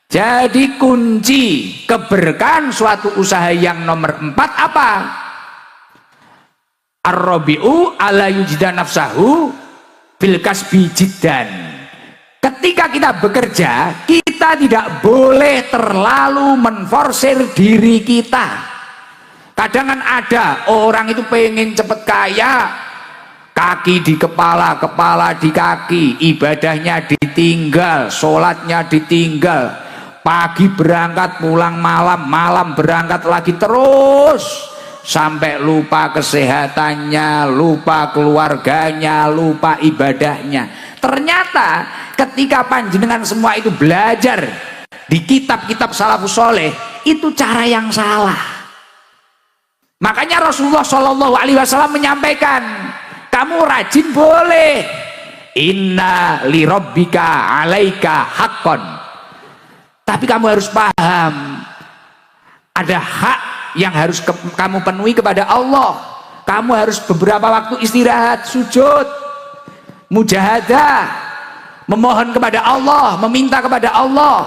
Jadi kunci keberkahan suatu usaha yang nomor 4 apa? ar-rabi'u ala yujida nafsahu bil kasbi jiddan. Ketika kita bekerja, kita tidak boleh terlalu menforsir diri kita. Kadang kan ada orang itu pengen cepet kaya, kaki di kepala, kepala di kaki, ibadahnya ditinggal, sholatnya ditinggal, pagi berangkat pulang malam, malam berangkat lagi, terus sampai lupa kesehatannya, lupa keluarganya, lupa ibadahnya. Ternyata ketika panjenengan semua itu belajar di kitab-kitab salafus soleh, itu cara yang salah. Makanya Rasulullah Shallallahu Alaihi Wasallam menyampaikan, kamu rajin boleh, inna li rabbika alaika haqqan, tapi kamu harus paham ada hak yang harus kamu penuhi kepada Allah. Kamu harus beberapa waktu istirahat, sujud, mujahadah, memohon kepada Allah, meminta kepada Allah.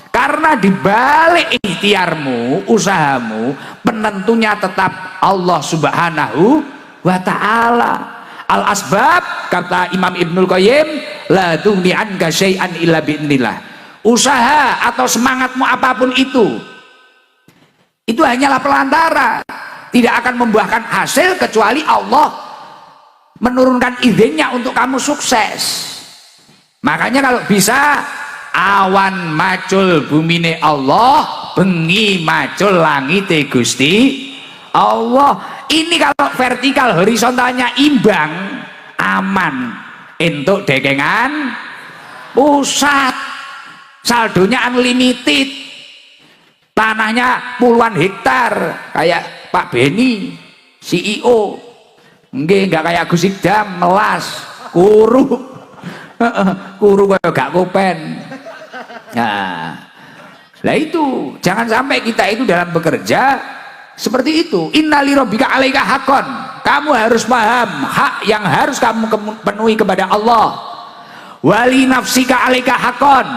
Karena di balik ikhtiarmu, usahamu, penentunya tetap Allah Subhanahu wa ta'ala. Al asbab, kata Imam Ibnul Qayyim, la tughni anka syai'an illa bi'nillah. Usaha atau semangatmu apapun itu hanyalah pelantara, tidak akan membuahkan hasil kecuali Allah menurunkan izinnya untuk kamu sukses. Makanya kalau bisa, awan macul bumine Allah, bengi macul langite Gusti Allah. Ini kalau vertikal horizontalnya imbang, aman, entuk dekengan pusat, saldonya unlimited, tanahnya puluhan hektar, kayak Pak Beni CEO, nggak kayak Gus Idam melas kuru kayak gak kopen. Nah itu jangan sampai kita itu dalam bekerja seperti itu. Innali rabbika alaika haqqan, kamu harus paham hak yang harus kamu penuhi kepada Allah. Wali nafsika alaika haqqan,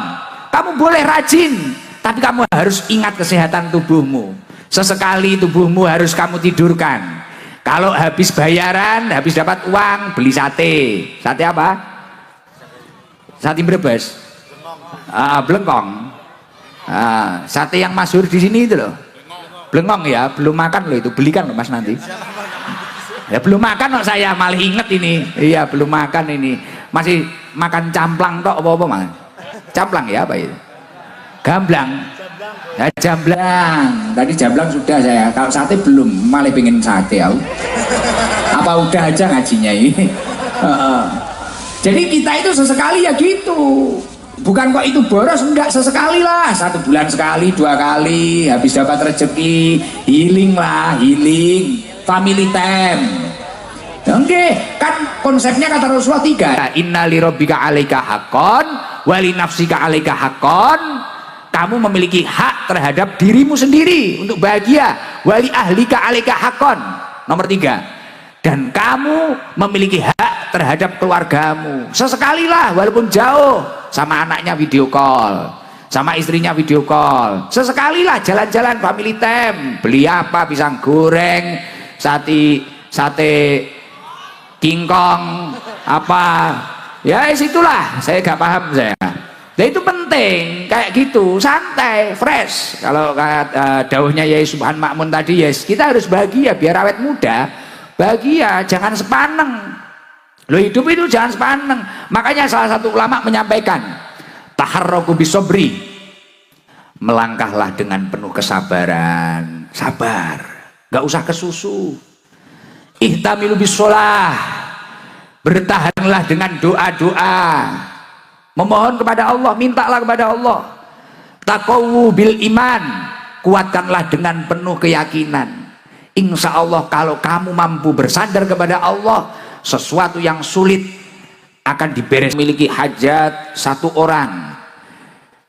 kamu boleh rajin, tapi kamu harus ingat kesehatan tubuhmu. Sesekali tubuhmu harus kamu tidurkan. Kalau habis bayaran, habis dapat uang, beli sate. Sate apa? Sate Brebes. Blengkong. Sate yang masyhur di sini itu loh. Blengkong ya, belum makan loh itu. Belikan loh Mas nanti. Ya belum makan loh saya, malah inget ini. Iya belum makan ini. Masih makan camplang tok apa-apa Mas? Camplang ya apa itu? Gamblang. Ya, jamblang. Tadi jamblang sudah saya. Kalau sate belum, malah pengen sate aku. Apa udah aja ngajinya ini? Jadi kita itu sesekali ya gitu. Bukan kok itu boros, enggak, sesekali lah. 1 bulan sekali, 2 kali. Habis dapat rezeki, healing lah, healing. Family time. Oke, kan konsepnya kata Rasulullah 3. Inna li rabbika alaika haqqan, wali nafsika alaika haqqan. Kamu memiliki hak terhadap dirimu sendiri untuk bahagia. Wali ahlika alaika haqqan. Nomor 3. Dan kamu memiliki hak terhadap keluargamu. Sesekali lah, walaupun jauh, sama anaknya video call, sama istrinya video call. Sesekali lah jalan-jalan family time. Beli apa? Pisang goreng, sate kingkong, apa? Ya situlah. Saya gak paham saya. Nah itu penting, kayak gitu, santai, fresh. Kalau dawuhnya Yai Subhan Makmun tadi, yes, kita harus bahagia biar awet muda. Bahagia, jangan sepaneng. Lo hidup itu jangan sepaneng. Makanya salah satu ulama menyampaikan, taharraku bisobri, melangkahlah dengan penuh kesabaran, sabar, gak usah kesusu. Ihtamilu bisolah, bertahanlah dengan doa-doa, memohon kepada Allah, mintalah kepada Allah. Taqawu bil iman, kuatkanlah dengan penuh keyakinan. Insya Allah kalau kamu mampu bersandar kepada Allah, sesuatu yang sulit akan diberes. Memiliki hajat satu orang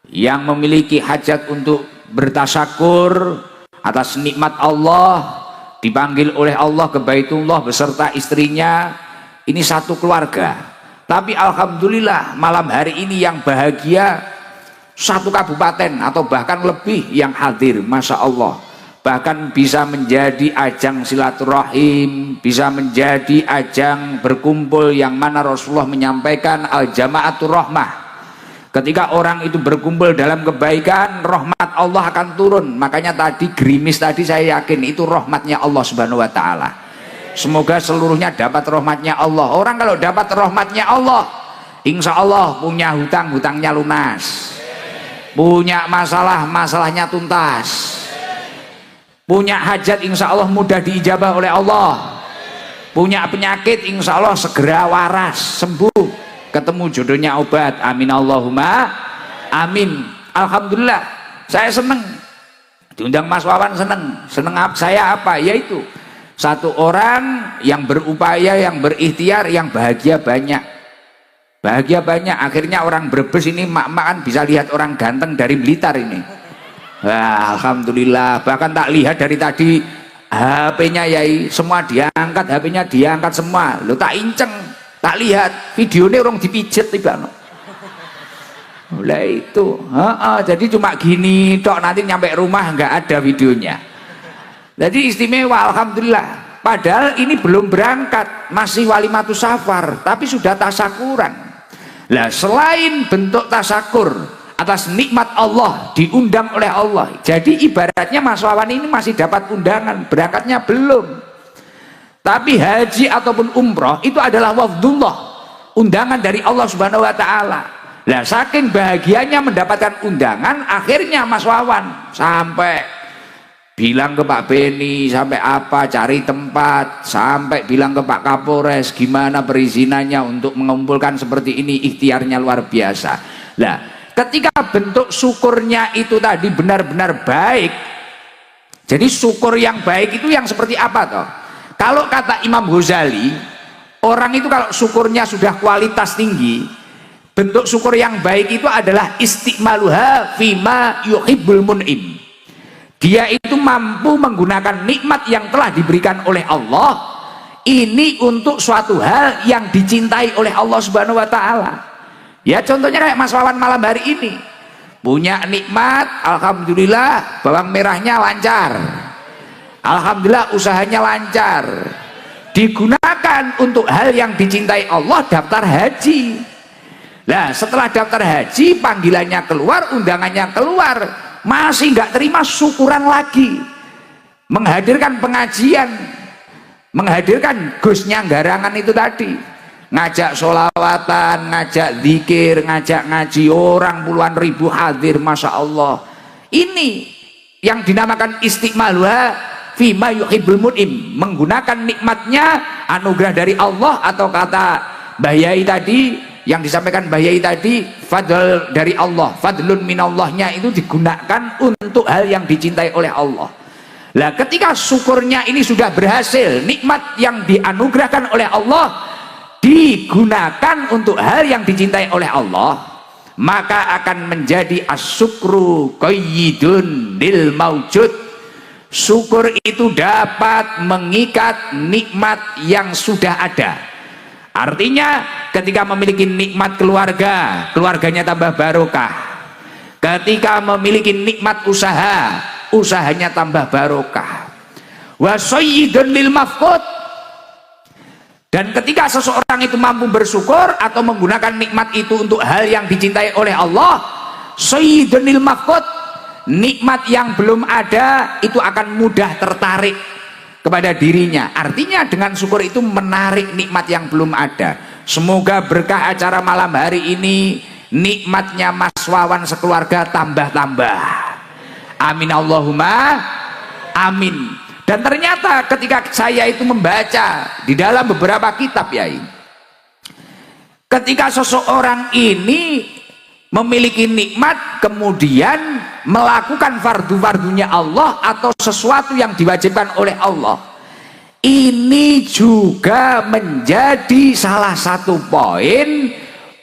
yang memiliki hajat untuk bertasyakur atas nikmat Allah, dipanggil oleh Allah ke Baitullah beserta istrinya. Ini satu keluarga. Tapi alhamdulillah malam hari ini yang bahagia 1 kabupaten atau bahkan lebih yang hadir, Masya Allah. bahkan bisa menjadi ajang silaturahim, bisa menjadi ajang berkumpul, yang mana Rasulullah menyampaikan al-jama'atur rahmah. Ketika orang itu berkumpul dalam kebaikan, rahmat Allah akan turun. Makanya tadi gerimis tadi saya yakin itu rahmatnya Allah Subhanahu wa taala. Semoga seluruhnya dapat rahmatnya Allah. Orang kalau dapat rahmatnya Allah, insya Allah punya hutang, hutangnya lunas, punya masalah, masalahnya tuntas, punya hajat insya Allah mudah diijabah oleh Allah, punya penyakit insya Allah segera waras, sembuh, ketemu jodohnya obat. Amin Allahumma amin. Alhamdulillah saya seneng diundang Mas Wawan, seneng saya apa, yaitu satu orang yang berupaya, yang berikhtiar, yang bahagia banyak. Akhirnya orang Brebes ini mak-makan bisa lihat orang ganteng dari Blitar ini. Wah, alhamdulillah. Bahkan tak lihat dari tadi HP-nya Yai, semua diangkat, HP-nya diangkat semua. Lo tak inceng, tak lihat videonya orang dipijet tiba. Mulai itu, jadi cuma gini tok, nanti nyampe rumah nggak ada videonya. Jadi istimewa, alhamdulillah. Padahal ini belum berangkat, masih walimatus safar, tapi sudah tasakuran. Lah, selain bentuk tasakur atas nikmat Allah, diundang oleh Allah. Jadi ibaratnya Mas Wawan ini masih dapat undangan, berangkatnya belum. Tapi haji ataupun umroh itu adalah wafdullah, undangan dari Allah Subhanahu wa taala. Lah, saking bahagianya mendapatkan undangan, akhirnya Mas Wawan sampai bilang ke Pak Beni, sampai apa, cari tempat, sampai bilang ke Pak Kapolres gimana perizinannya untuk mengumpulkan seperti ini. Ikhtiarnya luar biasa. Lah, ketika bentuk syukurnya itu tadi benar-benar baik, jadi syukur yang baik itu yang seperti apa toh? Kalau kata Imam Ghazali, orang itu kalau syukurnya sudah kualitas tinggi, bentuk syukur yang baik itu adalah istiqmaluha fima yuhibbul mun'im. Dia itu mampu menggunakan nikmat yang telah diberikan oleh Allah ini untuk suatu hal yang dicintai oleh Allah Subhanahu wa taala. Ya, contohnya kayak Mas Wawan malam hari ini punya nikmat, alhamdulillah bawang merahnya lancar, alhamdulillah usahanya lancar, digunakan untuk hal yang dicintai Allah, daftar haji. Nah, setelah daftar haji, panggilannya keluar, undangannya keluar, masih nggak terima, syukuran lagi, menghadirkan pengajian, menghadirkan gusnya garangan itu tadi, ngajak sholawatan, ngajak zikir, ngajak ngaji, orang puluhan ribu hadir, masya Allah. Ini yang dinamakan istiqmaluha fima yuhibbul mun'im, menggunakan nikmatnya, anugerah dari Allah, atau kata Mbah Yai tadi, yang disampaikan Mbah Yai tadi, fadl dari Allah, fadlun minallahnya itu digunakan untuk hal yang dicintai oleh Allah. Lah, ketika syukurnya ini sudah berhasil, nikmat yang dianugerahkan oleh Allah digunakan untuk hal yang dicintai oleh Allah, maka akan menjadi asyukru qayyidun lil maujud. Syukur itu dapat mengikat nikmat yang sudah ada. Artinya ketika memiliki nikmat keluarga, keluarganya tambah barokah. Ketika memiliki nikmat usaha, usahanya tambah barokah. Wa sayyidun lil mafqud. Dan ketika seseorang itu mampu bersyukur atau menggunakan nikmat itu untuk hal yang dicintai oleh Allah, sayyidun lil mafqud, nikmat yang belum ada itu akan mudah tertarik kepada dirinya. Artinya dengan syukur itu menarik nikmat yang belum ada. Semoga berkah acara malam hari ini, nikmatnya Mas Wawan sekeluarga tambah-tambah. Amin Allahumma amin. Dan ternyata ketika saya itu membaca di dalam beberapa kitab, Yai, ketika seseorang ini memiliki nikmat kemudian melakukan fardu-fardunya Allah atau sesuatu yang diwajibkan oleh Allah, ini juga menjadi salah satu poin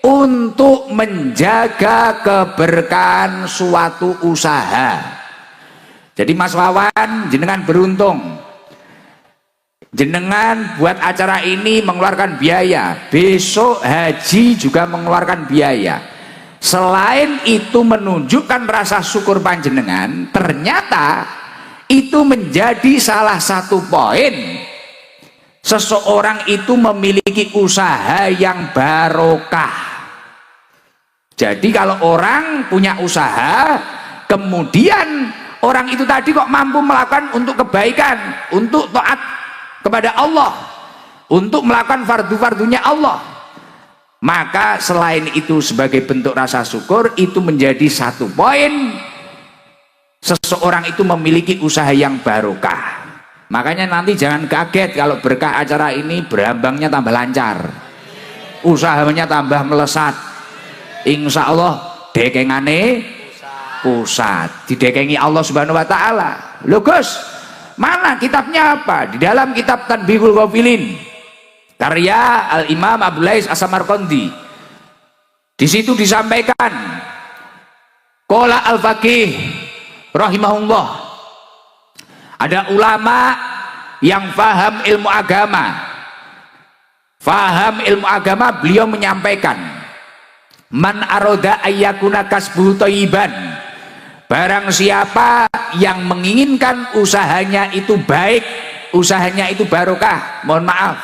untuk menjaga keberkahan suatu usaha. Jadi Mas Wawan, jenengan beruntung, jenengan buat acara ini mengeluarkan biaya, besok haji juga mengeluarkan biaya. Selain itu menunjukkan rasa syukur panjenengan, ternyata itu menjadi salah satu poin seseorang itu memiliki usaha yang barokah. Jadi kalau orang punya usaha, kemudian orang itu tadi kok mampu melakukan untuk kebaikan, untuk taat kepada Allah, untuk melakukan fardu-fardunya Allah, maka selain itu sebagai bentuk rasa syukur, itu menjadi satu poin seseorang itu memiliki usaha yang barokah. Makanya nanti jangan kaget kalau berkah acara ini berambangnya tambah lancar, usahanya tambah melesat, insya Allah dekengane pusat, didekengi Allah Subhanahu wa Ta'ala. Loh Gus, mana kitabnya apa? Di dalam kitab Tanbihul Ghafilin karya Al-Imam Abdul Lais As-Samarqandi, di situ disampaikan qala al-faqih rahimahullah, ada ulama yang faham ilmu agama, beliau menyampaikan man aroda ayyakuna kasbuhu thayyiban, barang siapa yang menginginkan usahanya itu baik, usahanya itu barokah. Mohon maaf,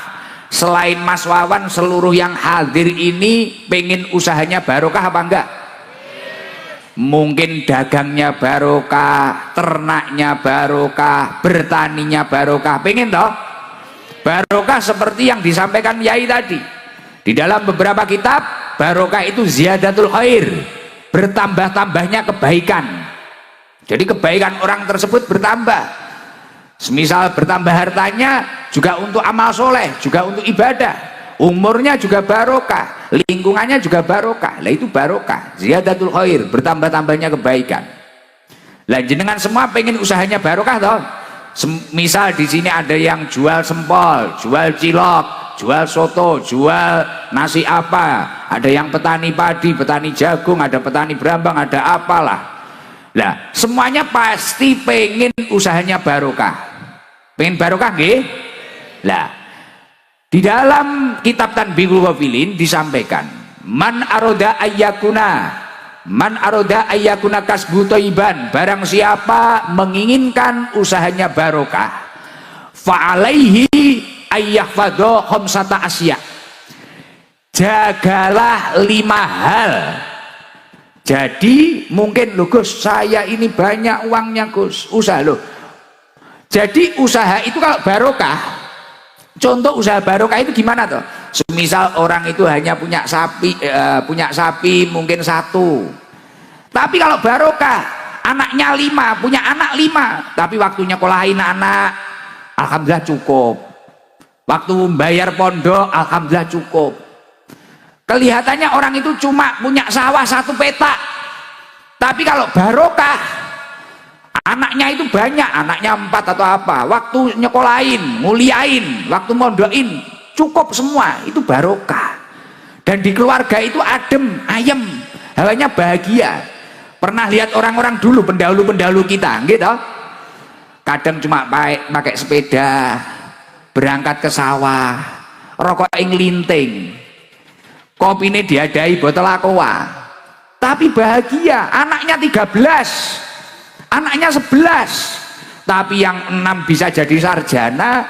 selain Mas Wawan, seluruh yang hadir ini pengen usahanya barokah apa enggak? Mungkin dagangnya barokah, ternaknya barokah, bertaninya barokah, pengen toh? Barokah seperti yang disampaikan Yai tadi di dalam beberapa kitab, barokah itu ziyadatul khair, bertambah-tambahnya kebaikan. Jadi kebaikan orang tersebut bertambah. Semisal bertambah hartanya juga untuk amal soleh, juga untuk ibadah, umurnya juga barokah, lingkungannya juga barokah. Lah itu barokah, ziyadatul khair, bertambah-tambahnya kebaikan. Lah jenengan semua pengen usahanya barokah toh? Misal di sini ada yang jual sempol, jual cilok, jual soto, jual nasi apa, ada yang petani padi, petani jagung, ada petani berambang, ada apalah. Lah semuanya pasti pengen usahanya barokah, pengen barokah nggih? Lah di dalam kitab Tanbihul Ghafilin disampaikan man aroda ayyakuna kasbu thayyiban, barang siapa menginginkan usahanya barokah, fa'alaihi ayyahfadha khamsata asya, jagalah 5 hal. Jadi mungkin loh Gus, saya ini banyak uangnya Gus, usaha loh. Jadi usaha itu kalau barokah, contoh usaha barokah itu gimana toh? Semisal orang itu hanya punya sapi mungkin 1, tapi kalau barokah anaknya 5, punya anak 5, tapi waktunya kolahin anak, alhamdulillah cukup. Waktu bayar pondok, alhamdulillah cukup. Kelihatannya orang itu cuma punya sawah 1 petak, tapi kalau barokah anaknya itu banyak, anaknya 4 atau apa, waktu nyekolahin, muliain, waktu mondokin, cukup semua, itu barokah. Dan di keluarga itu adem, ayem, hawanya bahagia. Pernah lihat orang-orang dulu, pendahulu-pendahulu kita gitu, kadang cuma pakai sepeda berangkat ke sawah, rokok linting, kopi ini diadai botol aqua, tapi bahagia. Anaknya 13, anaknya 11, tapi yang 6 bisa jadi sarjana,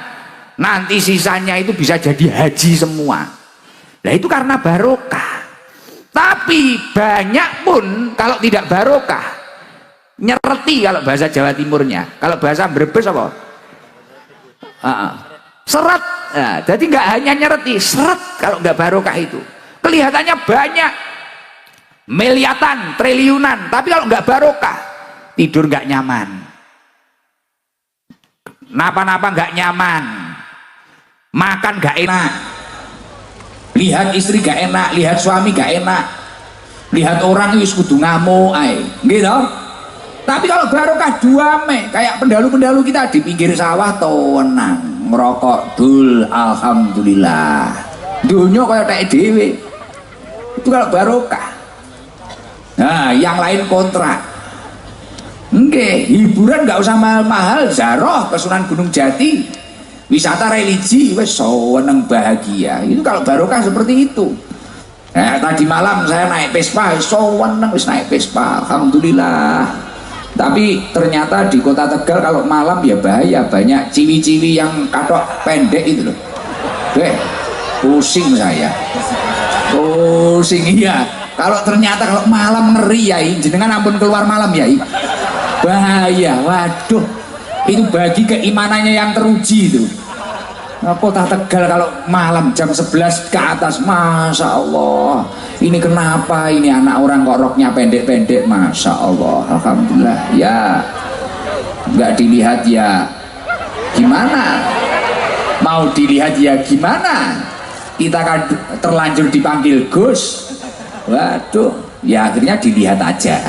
nanti sisanya itu bisa jadi haji semua. Nah itu karena barokah. Tapi banyak pun kalau tidak barokah, nyereti kalau bahasa Jawa Timurnya, kalau bahasa Brebes apa? Seret. Nah, jadi nggak hanya nyereti, seret kalau nggak barokah itu. Kelihatannya banyak, miliatan, triliunan, tapi kalau nggak barokah, tidur nggak nyaman, napa-napa nggak nyaman, makan nggak enak, lihat istri nggak enak, lihat suami nggak enak, lihat orang itu kudu ngamuk, gitu. Tapi kalau barokah duame, kayak pendahulu-pendahulu kita di pinggir sawah tenang, ngerokok dul, alhamdulillah, dunia kayak tak dewe. Itu kalau barokah. Nah yang lain kontra. Oke, hiburan nggak usah mahal-mahal, zaroh ke Sunan Gunung Jati, wisata religi, wes seneng bahagia. Itu kalau barokah seperti itu. Nah, tadi malam saya naik Vespa, seneng wis naik Vespa, alhamdulillah. Tapi ternyata di kota Tegal kalau malam ya bahaya, banyak ciwi-ciwi yang katok pendek itu loh. Pusing saya. Pusing iya. Kalau ternyata kalau malam ngeri ya, jenengan ampun keluar malam ya. Bahaya, waduh. Itu bagi keimanannya yang teruji itu. Kota Tegal kalau malam jam 11 ke atas, Masya Allah, ini kenapa ini anak orang kok roknya pendek-pendek, Masya Allah, Alhamdulillah ya, nggak dilihat ya gimana, mau dilihat ya gimana, kita kan terlanjur dipanggil Gus, waduh ya akhirnya dilihat aja.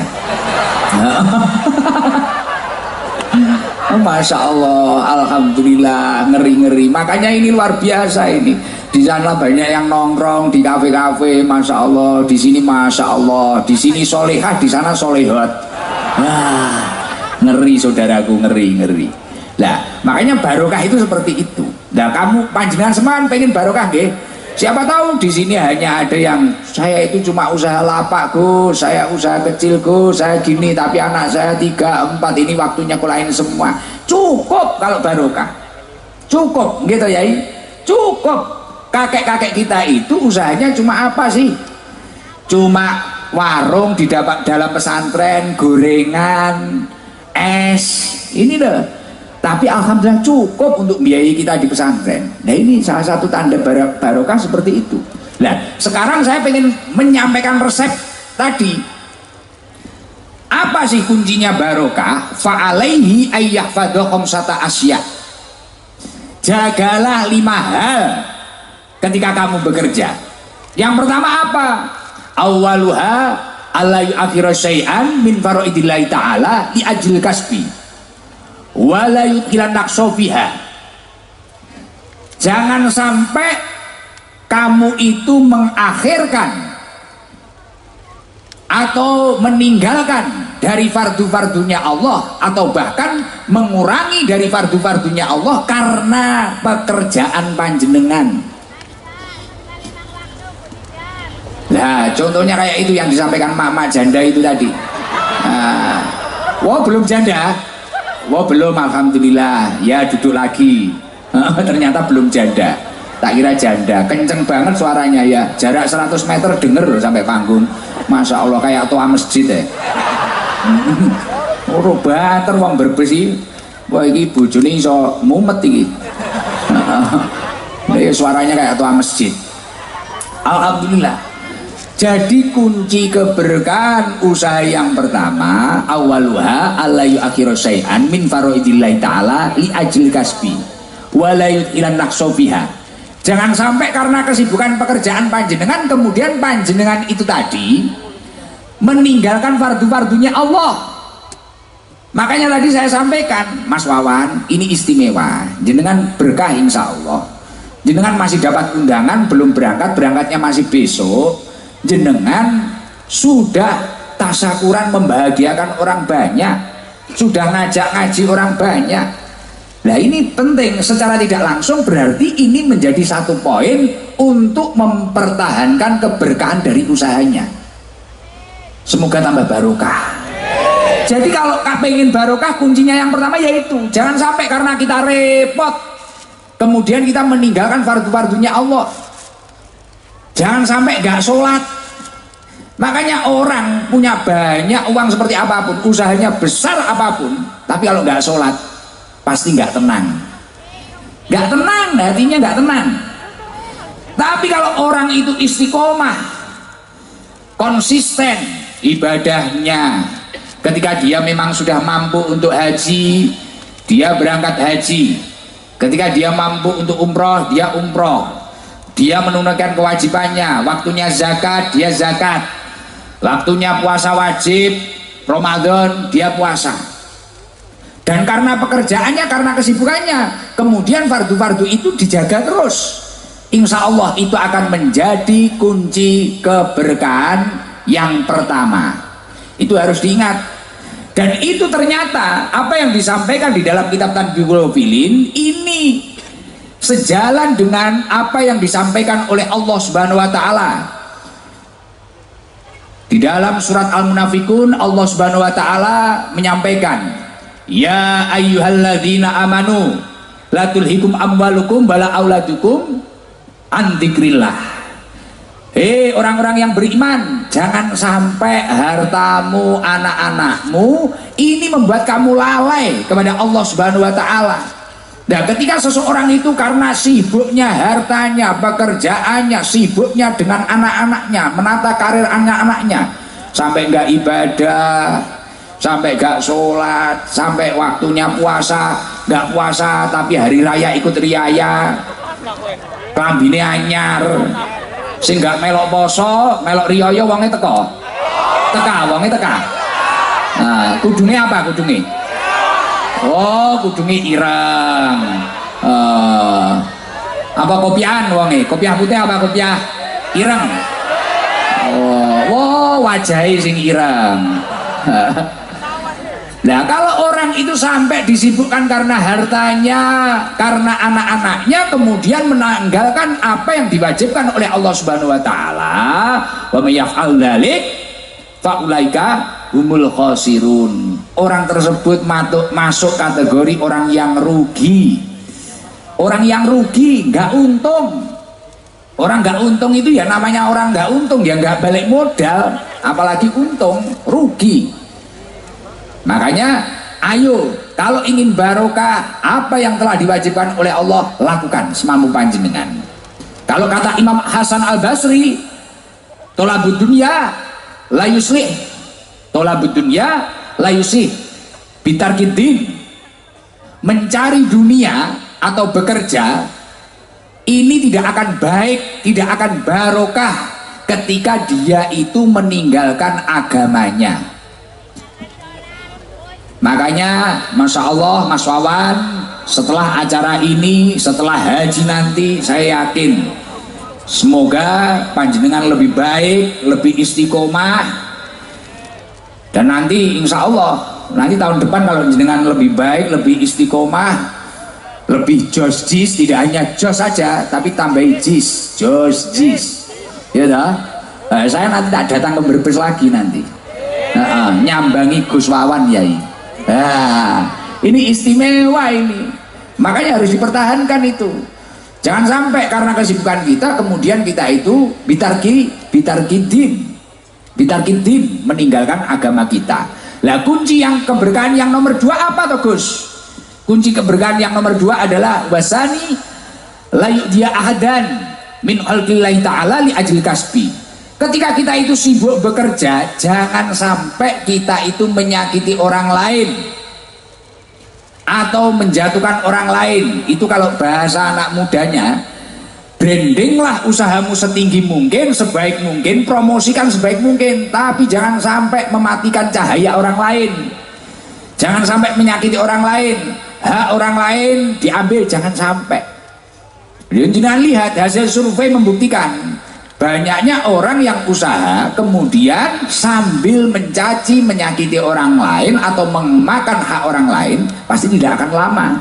Masya Allah, Alhamdulillah, ngeri-ngeri. Makanya ini luar biasa ini. Di sana banyak yang nongkrong di kafe-kafe, Masya Allah. Di sini Masya Allah. Di sini solehah, di sana solehot. Wah, ngeri saudaraku, ngeri-ngeri. Nah, makanya barokah itu seperti itu. Nah, kamu panjenengan seman pengen barokah nggih? Siapa tahu di sini hanya ada yang saya itu cuma usaha lapak Gus, saya usaha kecil Gus, saya gini, tapi anak saya 3, 4 ini waktunya kulain semua. Cukup kalau barokah, cukup gitu ya, cukup. Kakek-kakek kita itu usahanya cuma apa sih? Cuma warung di dalam pesantren, gorengan, es, ini loh. Tapi alhamdulillah cukup untuk biayai kita di pesantren. Nah ini salah satu tanda barokah seperti itu. Nah sekarang saya pengen menyampaikan resep tadi. Apa sih kuncinya barokah? Fa'alaihi ayyahfadha khamsata asya. Jagalah 5 hal ketika kamu bekerja. Yang pertama apa? Awaluha alla yu'akhira syai'an min fara'idillahi ta'ala li ajlil kasbi wala yutkilan naksofiha. Jangan sampai kamu itu mengakhirkan atau meninggalkan dari fardu-fardunya Allah, atau bahkan mengurangi dari fardu-fardunya Allah karena pekerjaan panjenengan. Nah contohnya kayak itu yang disampaikan mama janda itu tadi. Nah, wah belum janda. Wah belum, alhamdulillah ya, duduk lagi. Ternyata belum janda, tak kira janda. Kenceng banget suaranya ya, jarak 100 meter denger loh sampai panggung. Masya Allah kayak tua masjid ya. Banter wong berbesi. Wah ini bojone iso mumet iki. Suaranya kayak tua masjid. Alhamdulillah. Jadi kunci keberkahan usaha yang pertama, awaluha alla yu'akhiru syai'an min fara'idillahi ta'ala li ajil kasbi wa la yut'ilan naqsofiha. Jangan sampai karena kesibukan pekerjaan panjenengan kemudian panjenengan itu tadi meninggalkan fardu-fardunya Allah. Makanya tadi saya sampaikan, Mas Wawan, ini istimewa, jenengan berkah insya Allah. Jenengan masih dapat undangan, belum berangkat, berangkatnya masih besok. Jenengan sudah tasyakuran membahagiakan orang banyak, sudah ngajak ngaji orang banyak. Nah ini penting, secara tidak langsung berarti ini menjadi satu poin untuk mempertahankan keberkahan dari usahanya. Semoga tambah barokah. Jadi kalau pengen barokah kuncinya yang pertama yaitu jangan sampai karena kita repot kemudian kita meninggalkan fardu-fardunya Allah. Jangan sampai gak sholat. Makanya orang punya banyak uang seperti apapun, usahanya besar apapun, tapi kalau gak sholat pasti gak tenang. Gak tenang, hatinya gak tenang. Tapi kalau orang itu istiqomah, konsisten ibadahnya, ketika dia memang sudah mampu untuk haji, dia berangkat haji. Ketika dia mampu untuk umroh, dia umroh. Dia menunaikan kewajibannya, waktunya zakat, dia zakat. Waktunya puasa wajib, Ramadan, dia puasa. Dan karena pekerjaannya, karena kesibukannya, kemudian fardu-fardu itu dijaga terus. Insya Allah itu akan menjadi kunci keberkahan yang pertama. Itu harus diingat. Dan itu ternyata apa yang disampaikan di dalam kitab Tanbihul Filin ini sejalan dengan apa yang disampaikan oleh Allah Subhanahu wa taala. Di dalam surat Al-Munafikun Allah Subhanahu wa taala menyampaikan, ya ayyuhalladzina amanu la tulhikum amwalukum wala auladukum an dzikrillah. Hei orang-orang yang beriman, jangan sampai hartamu, anak-anakmu ini membuat kamu lalai kepada Allah Subhanahu wa taala. Nah, ketika seseorang itu karena sibuknya hartanya, pekerjaannya, sibuknya dengan anak-anaknya, menata karir anak-anaknya, sampai nggak ibadah, sampai nggak sholat, sampai waktunya puasa, nggak puasa tapi hari raya ikut riaya, klambine anyar, sing nggak melok poso, melok riaya wonge teka, wonge teka. Nah, kudune apa kudune? Oh, kudunge ireng. Apa kopiahan wonge? Kopiah putih apa kopiah ireng? Oh, wow, wajahe sing ireng. Nah, kalau orang itu sampai disibukkan karena hartanya, karena anak-anaknya, kemudian menanggalkan apa yang diwajibkan oleh Allah Subhanahu wa taala, wa may yaf'al dzalik fa ulaika humul khosirun. Orang tersebut masuk kategori orang yang rugi. Orang yang rugi, nggak untung. Orang nggak untung itu ya namanya orang nggak untung, ya nggak balik modal, apalagi untung, rugi. Makanya ayo kalau ingin barokah, apa yang telah diwajibkan oleh Allah lakukan semampu panjenengan. Kalau kata Imam Hasan Al Basri, tolabud dunya la yuslih, tolabud dunya la yuslih bitarkiddin. Mencari dunia atau bekerja ini tidak akan baik, tidak akan barokah ketika dia itu meninggalkan agamanya. Makanya Masya Allah Mas Wawan, setelah acara ini, setelah haji nanti, saya yakin semoga panjenengan lebih baik, lebih istiqomah, dan nanti insya Allah nanti tahun depan kalau jenengan lebih baik, lebih istiqomah, lebih jos jis, tidak hanya jos saja tapi tambahi jis, jos jis, ya dah. Saya nanti tak datang ke Brebes lagi nanti, nyambangi Gus Wawan Yai. Ini istimewa ini, makanya harus dipertahankan itu. Jangan sampai karena kesibukan kita kemudian kita itu bitarkidin meninggalkan agama kita. Lah kunci yang keberkahan yang nomor 2 apa toh Gus? Kunci keberkahan yang nomor 2 adalah wasani layu dia ahadan min khalqillahi ta'ala li ajli kasbi. Ketika kita itu sibuk bekerja, jangan sampai kita itu menyakiti orang lain atau menjatuhkan orang lain. Itu kalau bahasa anak mudanya, brandinglah usahamu setinggi mungkin, sebaik mungkin, promosikan sebaik mungkin, tapi jangan sampai mematikan cahaya orang lain, jangan sampai menyakiti orang lain, hak orang lain diambil, jangan sampai. Jangan lihat hasil survei membuktikan banyaknya orang yang usaha kemudian sambil mencaci, menyakiti orang lain atau memakan hak orang lain, pasti tidak akan lama,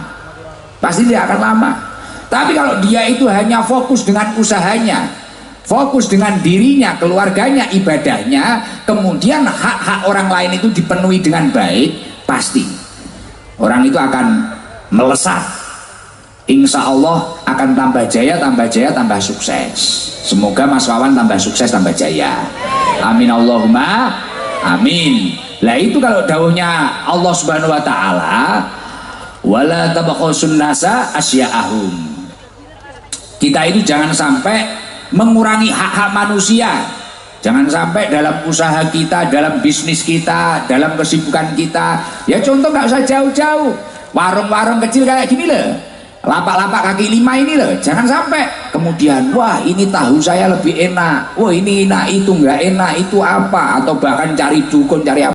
pasti tidak akan lama. Tapi kalau dia itu hanya fokus dengan usahanya, fokus dengan dirinya, keluarganya, ibadahnya, kemudian hak-hak orang lain itu dipenuhi dengan baik, pasti orang itu akan melesat. Insya Allah akan tambah jaya, tambah sukses. Semoga Mas Wawan tambah sukses, tambah jaya. Amin Allahumma amin. Lah itu kalau dawuhnya Allah Subhanahu wa taala, wala tabakhusun nasa asya'ahum. Kita itu jangan sampai mengurangi hak-hak manusia. Jangan sampai dalam usaha kita, dalam bisnis kita, dalam kesibukan kita. Ya contoh nggak usah jauh-jauh. Warung-warung kecil kayak gini loh, lapak-lapak kaki lima ini loh, jangan sampai kemudian wah ini tahu saya lebih enak, wah ini enak, itu nggak enak, itu apa, atau bahkan cari dukun, cari apa.